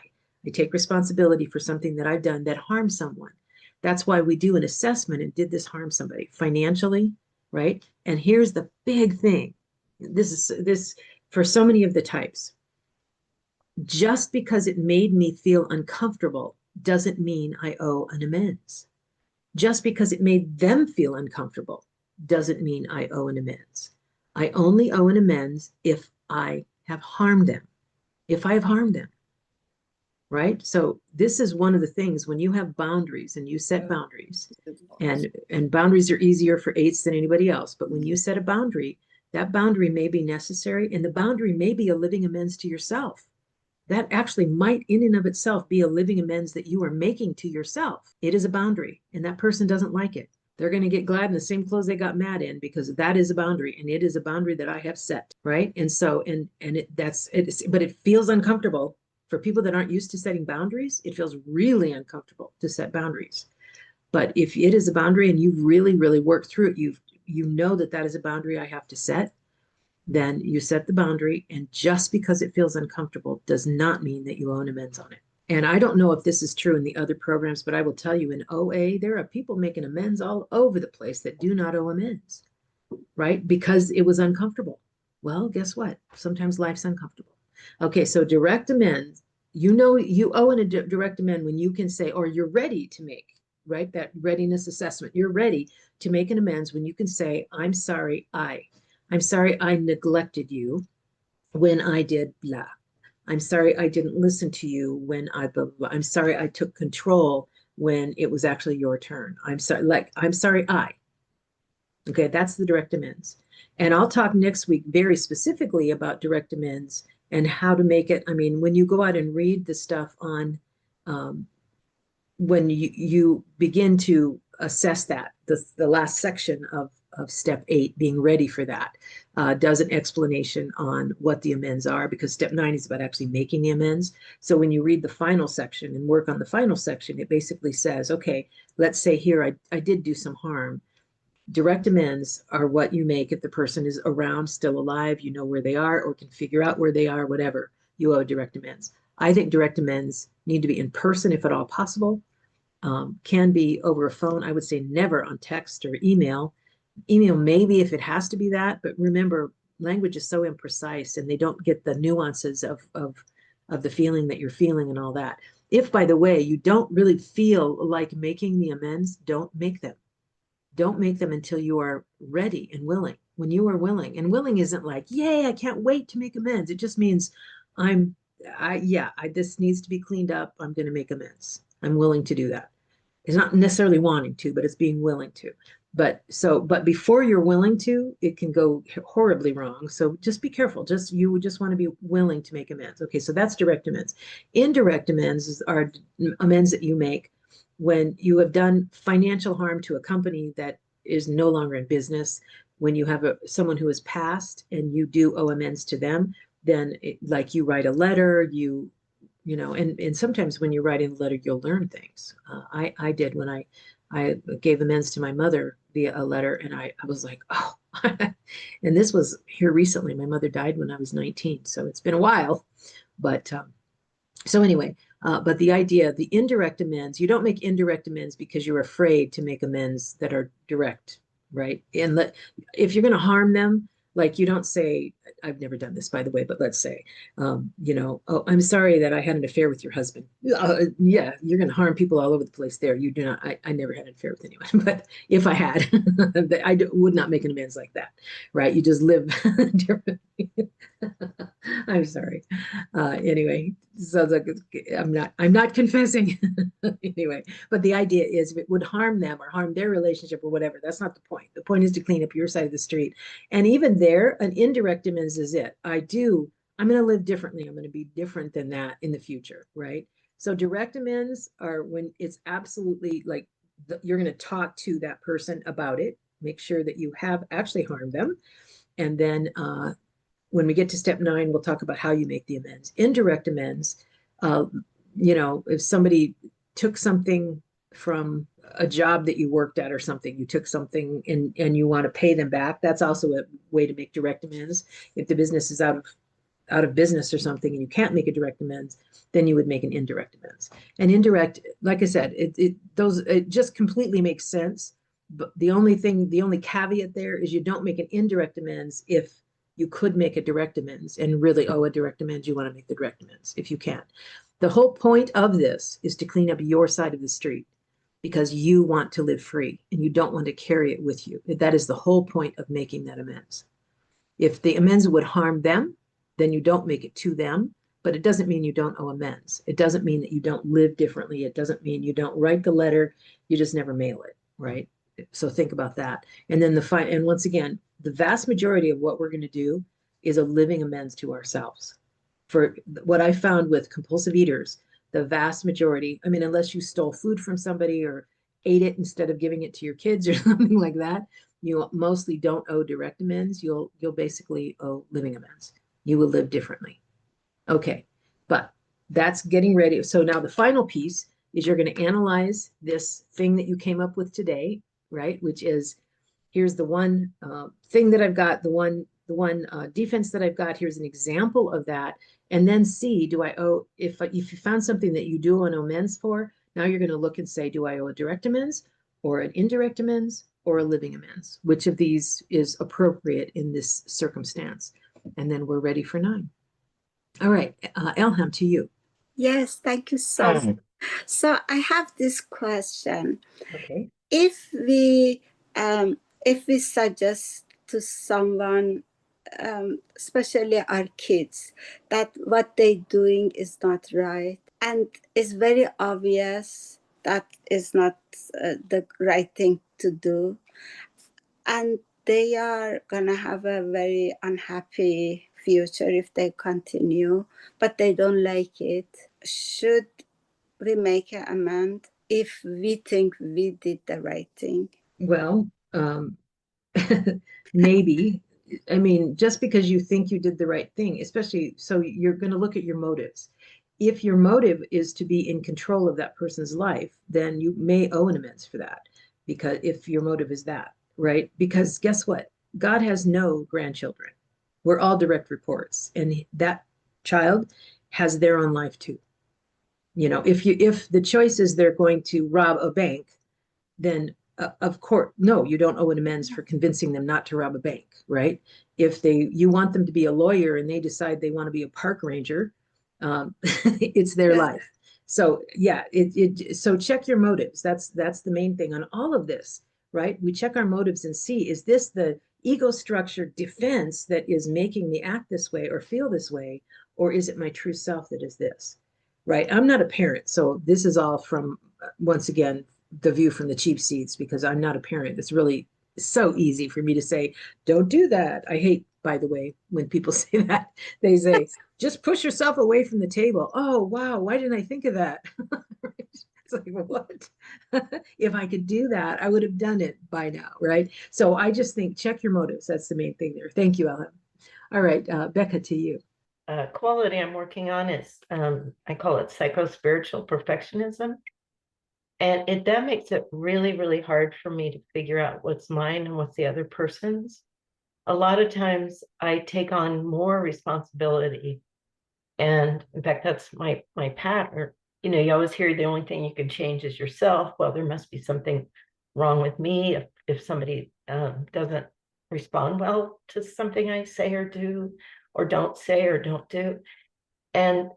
take responsibility for something that I've done that harmed someone. That's why we do an assessment and did this harm somebody financially, right? And here's the big thing. This for so many of the types. Just because it made me feel uncomfortable doesn't mean I owe an amends. Just because it made them feel uncomfortable doesn't mean I owe an amends. I only owe an amends if I have harmed them. If I have harmed them, right? So this is one of the things when you have boundaries and you set boundaries, and boundaries are easier for eights than anybody else. But when you set a boundary, that boundary may be necessary, and the boundary may be a living amends to yourself. That actually might in and of itself be a living amends that you are making to yourself. It is a boundary, and that person doesn't like it. They're going to get glad in the same clothes they got mad in, because that is a boundary, and it is a boundary that I have set, right? And so, but it feels uncomfortable for people that aren't used to setting boundaries. It feels really uncomfortable to set boundaries. But if it is a boundary and you've really, really worked through it, you know that is a boundary I have to set, then you set the boundary. And just because it feels uncomfortable does not mean that you owe an amends on it. And I don't know if this is true in the other programs, but I will tell you in OA, there are people making amends all over the place that do not owe amends, right? Because it was uncomfortable. Well, guess what? Sometimes life's uncomfortable. Okay, so direct amends, you know you owe a direct amend when you can say, or you're ready to make, right? That readiness assessment. You're ready to make an amends when you can say, I'm sorry I neglected you when I did blah. I'm sorry I didn't listen to you when I blah, blah, blah. I'm sorry I took control when it was actually your turn. I'm sorry I. Okay, that's the direct amends. And I'll talk next week very specifically about direct amends and how to make it. I mean, when you go out and read the stuff on, when you begin to assess that, the last section of step 8, being ready for that, does an explanation on what the amends are, because step 9 is about actually making the amends. So when you read the final section and work on the final section, it basically says, okay, let's say here I did do some harm. Direct amends are what you make if the person is around, still alive, you know where they are, or can figure out where they are, whatever, you owe direct amends. I think direct amends need to be in person if at all possible. Can be over a phone. I would say never on text or email. Email maybe if it has to be that, but remember, language is so imprecise and they don't get the nuances of the feeling that you're feeling and all that. If, by the way, you don't really feel like making the amends, don't make them. Don't make them until you are ready and willing. When you are willing, and willing isn't like, yay, I can't wait to make amends. It just means this needs to be cleaned up. I'm going to make amends. I'm willing to do that. It's not necessarily wanting to, but it's being willing to. But before you're willing to, it can go horribly wrong. So just be careful. You just want to be willing to make amends. Okay, so that's direct amends. Indirect amends are amends that you make when you have done financial harm to a company that is no longer in business. When you have someone who has passed and you do owe amends to them, then like you write a letter, you know, and sometimes when you're writing a letter, you'll learn things. I did when I gave amends to my mother via a letter, and I was like, oh, and this was here recently. My mother died when I was 19, so it's been a while. But so anyway, but the idea, the indirect amends, you don't make indirect amends because you're afraid to make amends that are direct, right? And if you're going to harm them, like you don't say, I've never done this, by the way, but let's say, you know, oh, I'm sorry that I had an affair with your husband. Yeah, you're going to harm people all over the place there. You do not, I never had an affair with anyone, but if I had, I would not make an amends like that, right? You just live differently. I'm sorry. Anyway, sounds like I'm not confessing. Anyway, but the idea is if it would harm them or harm their relationship or whatever, that's not the point. The point is to clean up your side of the street. And even there, an indirect amends is it. I'm going to live differently. I'm going to be different than that in the future, right? So direct amends are when it's absolutely like you're going to talk to that person about it, make sure that you have actually harmed them. And then when we get to step 9, we'll talk about how you make the amends. Indirect amends, you know, if somebody took something from a job that you worked at or something, you took something and you want to pay them back, that's also a way to make direct amends. If the business is out of out of business or something and you can't make a direct amends, then you would make an indirect amends. And indirect, like I said, it just completely makes sense. But the only caveat there is you don't make an indirect amends if you could make a direct amends and really owe a direct amends. You want to make the direct amends if you can. The whole point of this is to clean up your side of the street because you want to live free and you don't want to carry it with you. That is the whole point of making that amends. If the amends would harm them, then you don't make it to them, but it doesn't mean you don't owe amends. It doesn't mean that you don't live differently. It doesn't mean you don't write the letter. You just never mail it, right? So think about that. And then and once again, the vast majority of what we're going to do is a living amends to ourselves. For what I found with compulsive eaters, the vast majority, I mean, unless you stole food from somebody or ate it instead of giving it to your kids or something like that, you mostly don't owe direct amends. You'll basically owe living amends. You will live differently. Okay, but that's getting ready. So now the final piece is you're going to analyze this thing that you came up with today, right? Which is, here's the one thing that I've got, the one defense that I've got. Here's an example of that. And then see, do I owe, if you found something that you do owe an amends for, now you're going to look and say, do I owe a direct amends or an indirect amends or a living amends? Which of these is appropriate in this circumstance? And then we're ready for 9. All right, Elham, to you. Yes, thank you so much. So I have this question. Okay. If we suggest to someone, especially our kids, that what they're doing is not right, and it's very obvious that is not the right thing to do, and they are gonna have a very unhappy future if they continue, but they don't like it. Should we make an amend if we think we did the right thing? Well, maybe. I mean, just because you think you did the right thing, especially, so you're going to look at your motives. If your motive is to be in control of that person's life, then you may owe an amends for that, because if your motive is that, right? Because guess what? God has no grandchildren. We're all direct reports, and that child has their own life too. You know, if the choice is they're going to rob a bank, then of course, no, you don't owe an amends for convincing them not to rob a bank, right? If you want them to be a lawyer and they decide they want to be a park ranger, it's their life. So yeah, so check your motives. That's the main thing on all of this, right? We check our motives and see, is this the ego structured defense that is making me act this way or feel this way, or is it my true self that is this, right? I'm not a parent, so this is all from, once again, the view from the cheap seats, because I'm not a parent. It's really so easy for me to say, don't do that. I hate, by the way, when people say that. They say, just push yourself away from the table. Oh, wow, why didn't I think of that? It's like, what? If I could do that, I would have done it by now, right? So I just think check your motives. That's the main thing there. Thank you, Ellen. All right, Becca, to you. Quality I'm working on is, I call it psycho-spiritual perfectionism. And that makes it really, really hard for me to figure out what's mine and what's the other person's. A lot of times I take on more responsibility. And in fact, that's my pattern. You know, you always hear the only thing you can change is yourself. Well, there must be something wrong with me if somebody doesn't respond well to something I say or do, or don't say or don't do. And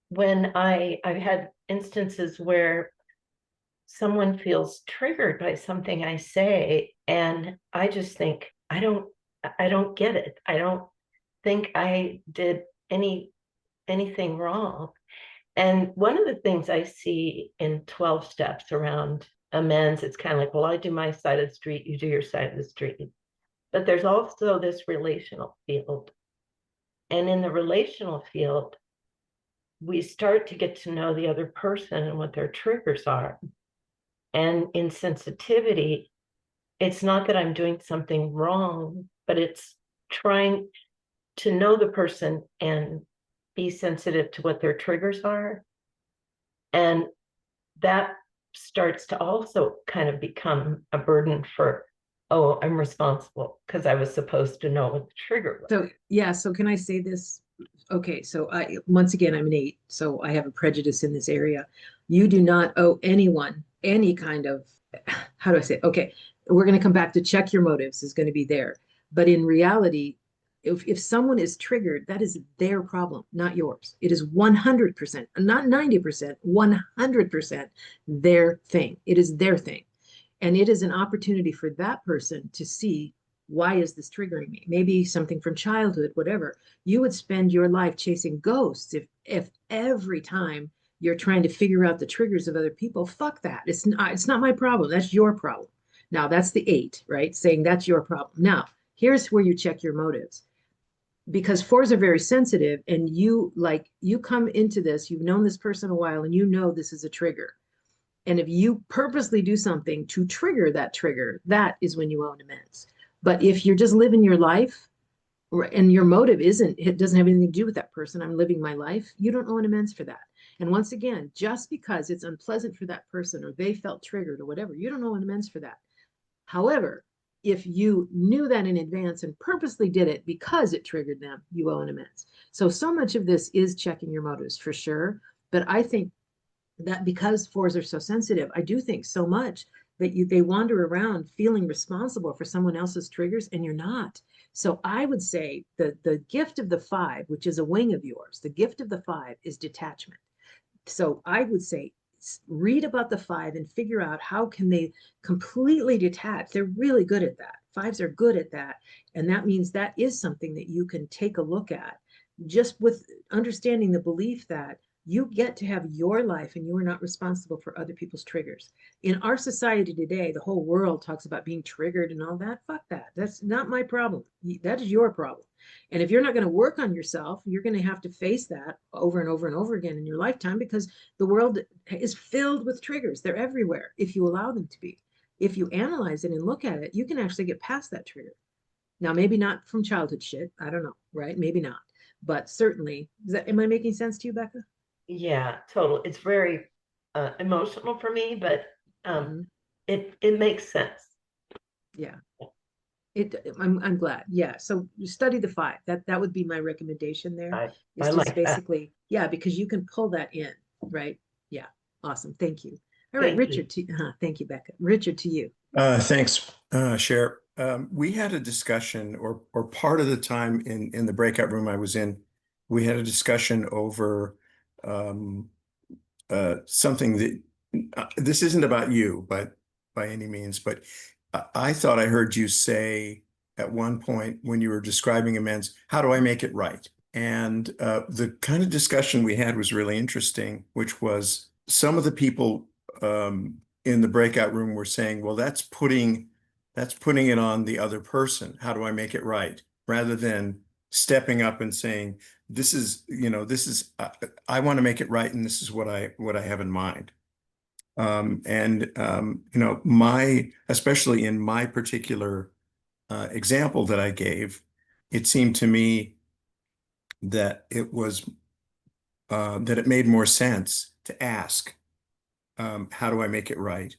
when I've had instances where someone feels triggered by something I say, and I just think, I don't get it. I don't think I did anything wrong. And one of the things I see in 12 steps around amends, it's kind of like, well, I do my side of the street, you do your side of the street. But there's also this relational field. And in the relational field, we start to get to know the other person and what their triggers are. And in sensitivity, it's not that I'm doing something wrong, but it's trying to know the person and be sensitive to what their triggers are. And that starts to also kind of become a burden for, oh, I'm responsible because I was supposed to know what the trigger was. So yeah, so can I say this okay, so once again, I'm an 8, so I have a prejudice in this area. You do not owe anyone any kind of, how do I say it? Okay, we're going to come back to check your motives is going to be there. But in reality, if someone is triggered, that is their problem, not yours. It is 100%, not 90%, 100% their thing. It is their thing. And it is an opportunity for that person to see, why is this triggering me? Maybe something from childhood, whatever. You would spend your life chasing ghosts if every time you're trying to figure out the triggers of other people. Fuck that. It's not my problem. That's your problem. Now that's the 8, right? Saying that's your problem. Now, here's where you check your motives. Because 4s are very sensitive, and you come into this, you've known this person a while, and you know this is a trigger. And if you purposely do something to trigger that trigger, that is when you owe an amends. But if you're just living your life and your motive it doesn't have anything to do with that person, I'm living my life, you don't owe an amends for that. And once again, just because it's unpleasant for that person or they felt triggered or whatever, you don't owe an amends for that. However, if you knew that in advance and purposely did it because it triggered them, you owe an amends. So much of this is checking your motives for sure. But I think that because 4s are so sensitive, I do think so much that they wander around feeling responsible for someone else's triggers, and you're not. So I would say the gift of the 5, which is a wing of yours, the gift of the 5 is detachment. So I would say read about the 5 and figure out how can they completely detach. They're really good at that. 5s are good at that. And that means that is something that you can take a look at, just with understanding the belief that you get to have your life and you are not responsible for other people's triggers. In our society today, the whole world talks about being triggered and all that. Fuck that. That's not my problem. That is your problem. And if you're not going to work on yourself, you're going to have to face that over and over and over again in your lifetime, because the world is filled with triggers. They're everywhere if you allow them to be. If you analyze it and look at it, you can actually get past that trigger. Now, maybe not from childhood shit. I don't know, right? Maybe not. But certainly, am I making sense to you, Becca? Yeah, total. It's very emotional for me, but it makes sense. Yeah. I'm glad. Yeah. So you study the 5. That would be my recommendation there. I It's just like that. basically, yeah, because you can pull that in, right? Yeah. Awesome. Thank you. All right, Thank Richard. Thank you, Becca. Richard, to you. Thanks, Cher. We had a discussion, or part of the time in the breakout room I was in, we had a discussion over something that this isn't about you, but by any means, but I thought I heard you say at one point when you were describing amends, how do I make it right? And the kind of discussion we had was really interesting, which was some of the people in the breakout room were saying, well, that's putting it on the other person. How do I make it right? Rather than stepping up and saying, this is, I want to make it right, and this is what I have in mind. Especially in my particular example that I gave, it seemed to me that it made more sense to ask, how do I make it right?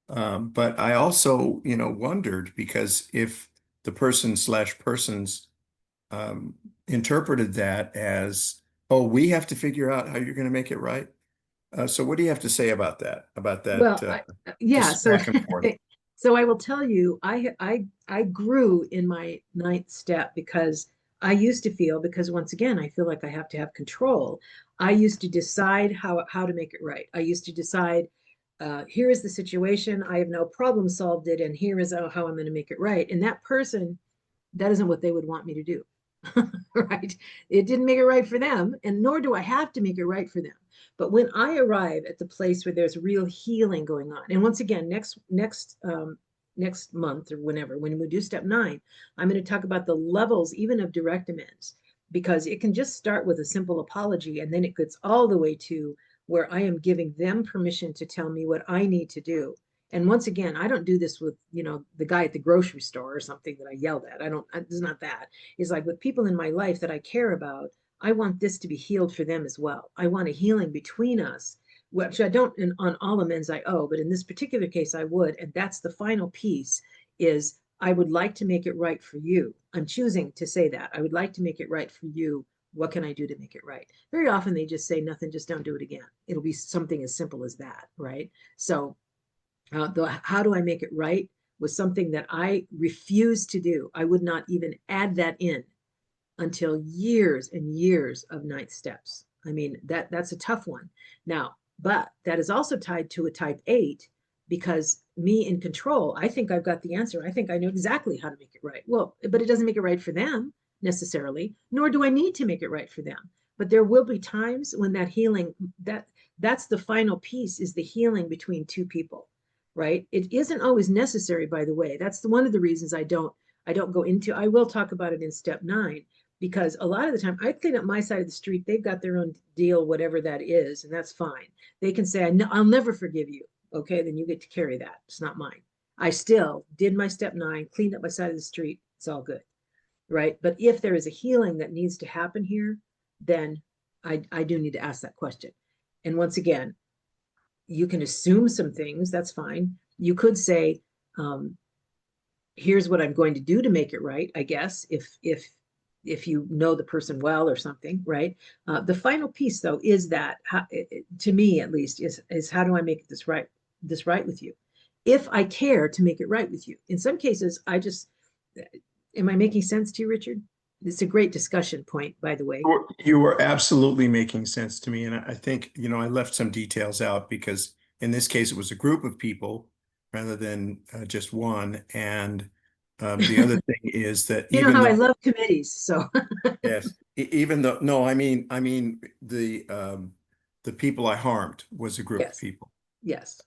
But I also, wondered, because if the person/persons interpreted that as, oh, we have to figure out how you're going to make it right. So what do you have to say about that? Well, yeah. So, back and forth? so I will tell you, I grew in my 9th step, because I used to feel, because once again, I feel like I have to have control. I used to decide how to make it right. I used to decide, here is the situation. I have no problem solved it, and here is how I'm going to make it right. And that person, that isn't what they would want me to do. Right? It didn't make it right for them, and nor do I have to make it right for them. But when I arrive at the place where there's real healing going on, and once again, next month or whenever, when we do step 9, I'm going to talk about the levels even of direct amends, because it can just start with a simple apology, and then it gets all the way to where I am giving them permission to tell me what I need to do. And once again, I don't do this with, the guy at the grocery store or something that I yelled at. It's not that. It's like with people in my life that I care about, I want this to be healed for them as well. I want a healing between us, which I don't on all amends I owe, but in this particular case I would. And that's the final piece, is I would like to make it right for you. I'm choosing to say that. I would like to make it right for you What can I do to make it right? Very often they just say nothing, just don't do it again. It'll be something as simple as that, right? So how do I make it right was something that I refused to do. I would not even add that in until years and years of ninth steps. I mean, that's a tough one. Now, but that is also tied to a type 8 because me in control, I think I've got the answer. I think I know exactly how to make it right. Well, but it doesn't make it right for them necessarily, nor do I need to make it right for them. But there will be times when that healing, that's the final piece, is the healing between two people, right? It isn't always necessary, by the way. That's one of the reasons I don't go into. I will talk about it in step 9, because a lot of the time I clean up my side of the street. They've got their own deal, whatever that is, and that's fine. They can say, I'll never forgive you. Okay, then you get to carry that. It's not mine. I still did my step 9, cleaned up my side of the street. It's all good, right? But if there is a healing that needs to happen here, then I do need to ask that question. And once again, you can assume some things. That's fine. You could say, here's what I'm going to do to make it right, I guess, if you know the person well or something, right? The final piece, though, is that, to me at least, is how do I make this right with you? If I care to make it right with you. In some cases, am I making sense to you, Richard? It's a great discussion point, by the way. You were absolutely making sense to me. And I think, I left some details out because in this case, it was a group of people rather than just one. And the other thing is that You know how I love committees, so. yes, even though, no, I mean, the people I harmed was a group of Yes. people. Yes.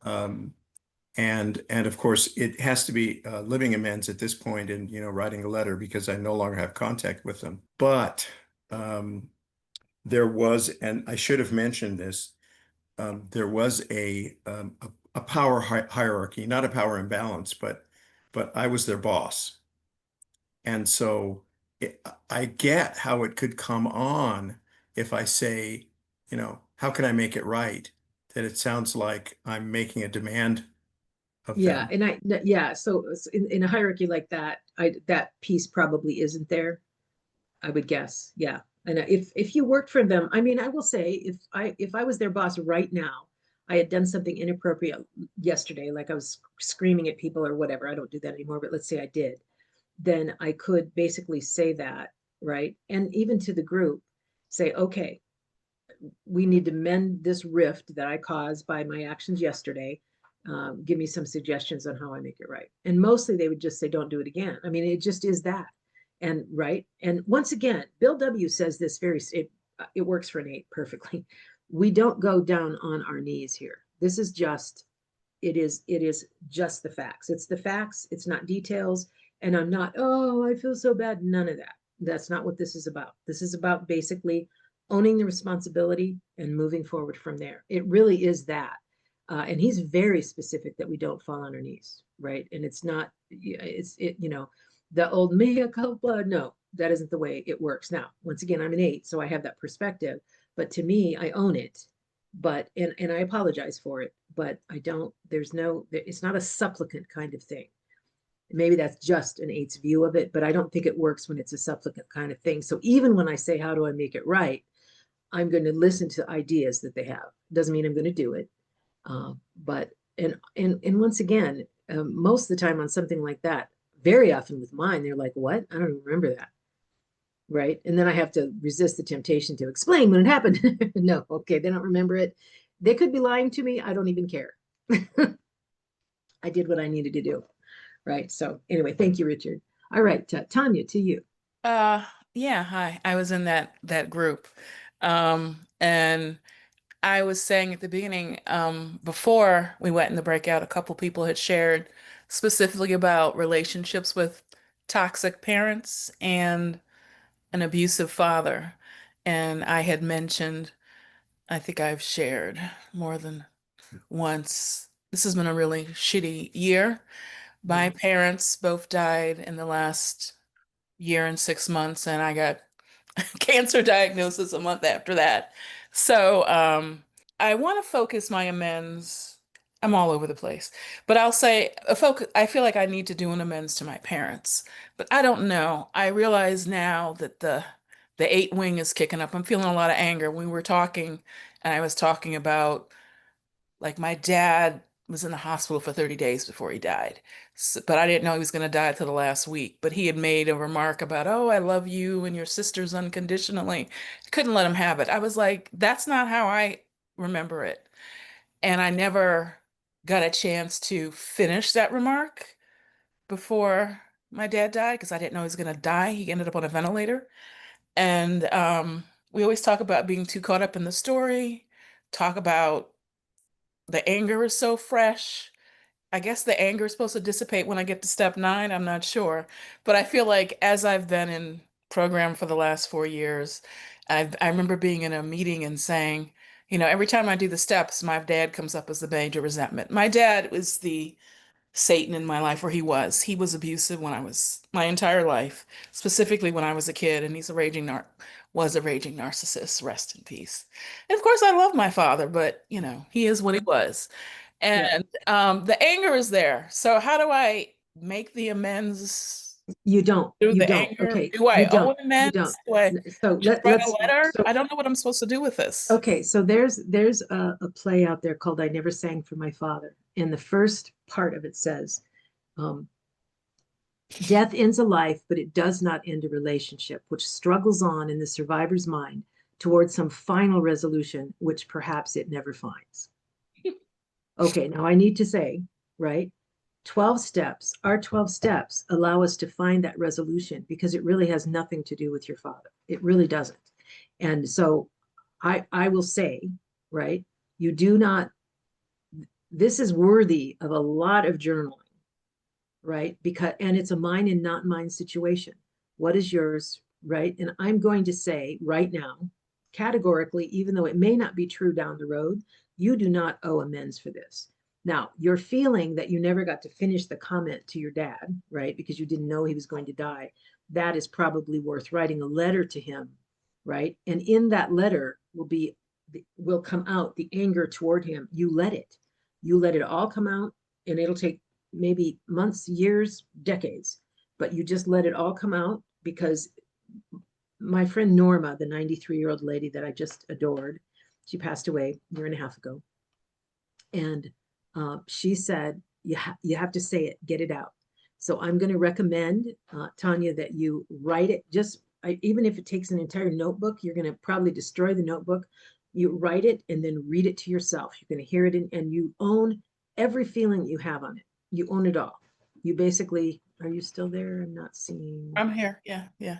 And of course, it has to be living amends at this point and, writing a letter because I no longer have contact with them. But there was, and I should have mentioned this, there was a power hierarchy, not a power imbalance, but I was their boss. And so I get how it could come on if I say, how can I make it right? That it sounds like I'm making a demand of Yeah, them. and so in a hierarchy like that, that piece probably isn't there, I would guess. Yeah. And if you worked for them, I mean, I will say if I was their boss right now, I had done something inappropriate yesterday, like I was screaming at people or whatever. I don't do that anymore, but let's say I did, then I could basically say that, right? And even to the group, say, okay, we need to mend this rift that I caused by my actions yesterday. Give me some suggestions on how I make it right. And mostly they would just say, don't do it again. I mean, it just is that. And right. And once again, Bill W. says this it works for an 8 perfectly. We don't go down on our knees here. This is just, it is just the facts. It's the facts. It's not details. And I'm not, oh, I feel so bad. None of that. That's not what this is about. This is about basically owning the responsibility and moving forward from there. It really is that. And he's very specific that we don't fall on our knees, right? And it's not, the old mea culpa. No, that isn't the way it works. Now, once again, I'm an 8, so I have that perspective. But to me, I own it. But and I apologize for it. But I don't. It's not a supplicant kind of thing. Maybe that's just an 8's view of it, but I don't think it works when it's a supplicant kind of thing. So even when I say, how do I make it right? I'm going to listen to ideas that they have. Doesn't mean I'm going to do it. But once again, most of the time on something like that, very often with mine, they're like, what? I don't even remember that. Right. And then I have to resist the temptation to explain when it happened. No, okay, they don't remember it. They could be lying to me. I don't even care. I did what I needed to do. Right. So anyway, thank you, Richard. All right, Tanya, to you. Yeah, hi. I was in that group. And I was saying at the beginning, before we went in the breakout, a couple people had shared specifically about relationships with toxic parents and an abusive father. And I had mentioned, I think I've shared more than once, this has been a really shitty year. My parents both died in the last year and 6 months, and I got cancer diagnosis a month after that. So I want to focus my amends. I'm all over the place, but I'll say a focus. I feel like I need to do an amends to my parents, but I don't know. I realize now that the the 8 wing is kicking up. I'm feeling a lot of anger. We were talking, and I was talking about like my dad was in the hospital for 30 days before he died. But I didn't know he was going to die till the last week. But he had made a remark about, oh, I love you and your sisters unconditionally. I couldn't let him have it. I was like, that's not how I remember it. And I never got a chance to finish that remark before my dad died because I didn't know he was going to die. He ended up on a ventilator. And we always talk about being too caught up in the story, talk about the anger is so fresh. I guess the anger is supposed to dissipate when I get to step 9. I'm not sure. But I feel like as I've been in program for the last 4 years, I remember being in a meeting and saying, you know, every time I do the steps, my dad comes up as the major resentment. My dad was the Satan in my life, where he was abusive when I was my entire life, specifically when I was a kid, and he's a was a raging narcissist. Rest in peace. And of course, I love my father, but you know, he is what he was. Yeah. And the anger is there. So how do I make the amends You don't. through You the don't. anger? Okay. Do I You owe don't. an You amends? don't. Do I So just write a let's. letter? So I don't know what I'm supposed to do with this. okay. So there's a play out there called "I Never Sang for My Father," and the first part of it says, um, "Death ends a life, but it does not end a relationship, which struggles on in the survivor's mind towards some final resolution, which perhaps it never finds." Okay, now I need to say, right? 12 steps, our 12 steps allow us to find that resolution because it really has nothing to do with your father. It really doesn't. And so I will say, right, you do not, this is worthy of a lot of journaling, right? Because, and it's a mine and not mine situation. What is yours, right? And I'm going to say right now, categorically, even though it may not be true down the road, you do not owe amends for this. Now, you're feeling that you never got to finish the comment to your dad, right? Because you didn't know he was going to die. That is probably worth writing a letter to him, right? And in that letter will come out the anger toward him. You let it all come out, and it'll take maybe months, years, decades, but you just let it all come out. Because my friend Norma, the 93-year-old lady that I just adored, she passed away a year and a half ago. And she said, you have to say it, get it out. So I'm going to recommend, Tanya, that you write it. Even if it takes an entire notebook, you're going to probably destroy the notebook. You write it and then read it to yourself. You're going to hear it, and you own every feeling you have on it. You own it all. You basically, are you still there? I'm not seeing. I'm here. Yeah, yeah.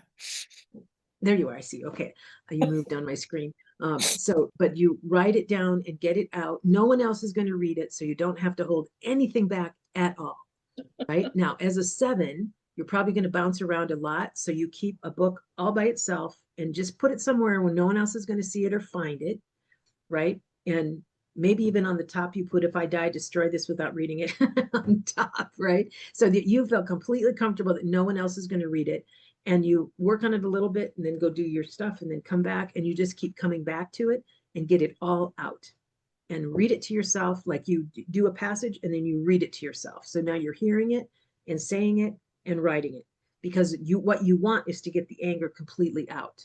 There you are. I see. Okay. You moved on my screen. But you write it down and get it out. No one else is going to read it, so you don't have to hold anything back at all. Right now, as a 7, you're probably going to bounce around a lot. So you keep a book all by itself and just put it somewhere when no one else is going to see it or find it. Right. And maybe even on the top, you put, "If I die, destroy this without reading it," on top. Right. So that you feel completely comfortable that no one else is going to read it. And you work on it a little bit and then go do your stuff and then come back, and you just keep coming back to it and get it all out and read it to yourself. Like you do a passage and then you read it to yourself. So now you're hearing it and saying it and writing it, because what you want is to get the anger completely out,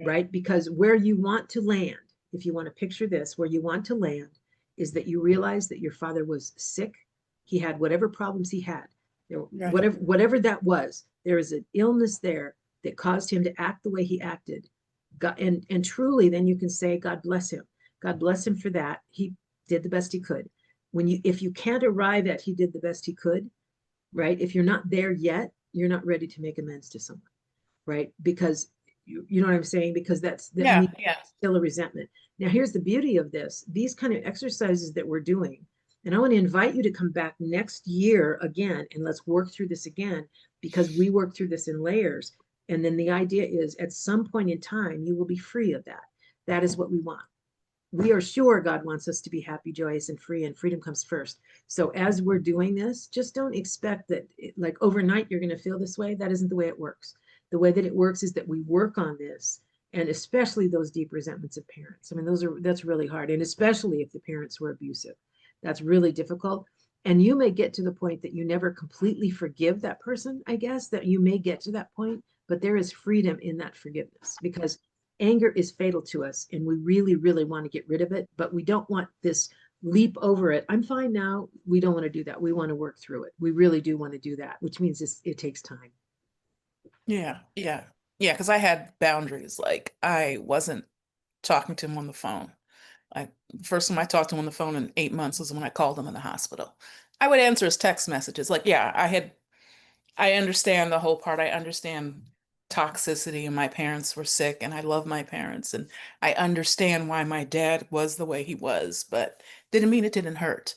right? Because where you want to land, if you want to picture this, where you want to land is that you realize that your father was sick. He had whatever problems he had, Right. whatever that was. There is an illness there that caused him to act the way he acted. God, and truly, then you can say, God bless him. God bless him for that. He did the best he could. If you can't arrive at he did the best he could, right? If you're not there yet, you're not ready to make amends to someone, right? Because you know what I'm saying? Because that Yeah, means yeah. still a resentment. Now, here's the beauty of this. These kind of exercises that we're doing, and I want to invite you to come back next year again, and let's work through this again, because we work through this in layers. And then the idea is at some point in time, you will be free of that. That is what we want. We are sure God wants us to be happy, joyous, and free, and freedom comes first. So as we're doing this, just don't expect that like overnight you're going to feel this way. That isn't the way it works. The way that it works is that we work on this, and especially those deep resentments of parents. I mean, that's really hard, and especially if the parents were abusive. That's really difficult. And you may get to the point that you never completely forgive that person, I guess, that you may get to that point, but there is freedom in that forgiveness, because anger is fatal to us and we really, really want to get rid of it, but we don't want this leap over it. I'm fine now. We don't want to do that. We want to work through it. We really do want to do that, which means it takes time. Yeah, yeah, yeah. Because I had boundaries. Like I wasn't talking to him on the phone. First time I talked to him on the phone in 8 months was when I called him in the hospital. I would answer his text messages. Like, yeah, I understand the whole part. I understand toxicity, and my parents were sick, and I love my parents, and I understand why my dad was the way he was, but didn't mean it didn't hurt.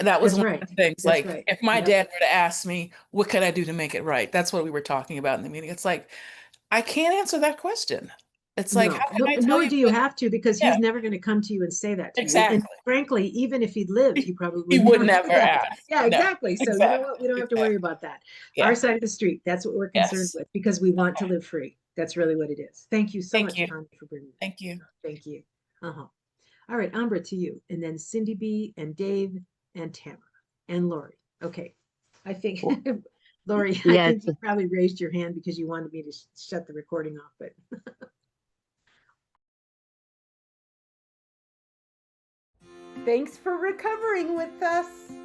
And that was That's one right. of the things. That's Like, right. if my Yep. dad were to ask me, what can I do to make it right? That's what we were talking about in the meeting. It's like, I can't answer that question. It's like, No, how can I tell nor you do you what? have to, because Yeah, he's never going to come to you and say that to you. And exactly. frankly, even if he lived, he probably He would would never do never that. ask. Yeah, No, exactly. So you know exactly. what? We don't have to worry about that. Our Yeah. side of the street, that's what we're concerned Yes. with, because we want to Okay. live free. That's really what it is. Thank you so Thank much, you. Tanya, for bringing that. Thank you. Thank you. Uh-huh. All right, Ambra, to you. And then Cindy B and Dave and Tamara and Lori. Okay. I think, Lori, I Yes. think you probably raised your hand because you wanted me to shut the recording off, but Thanks for recovering with us.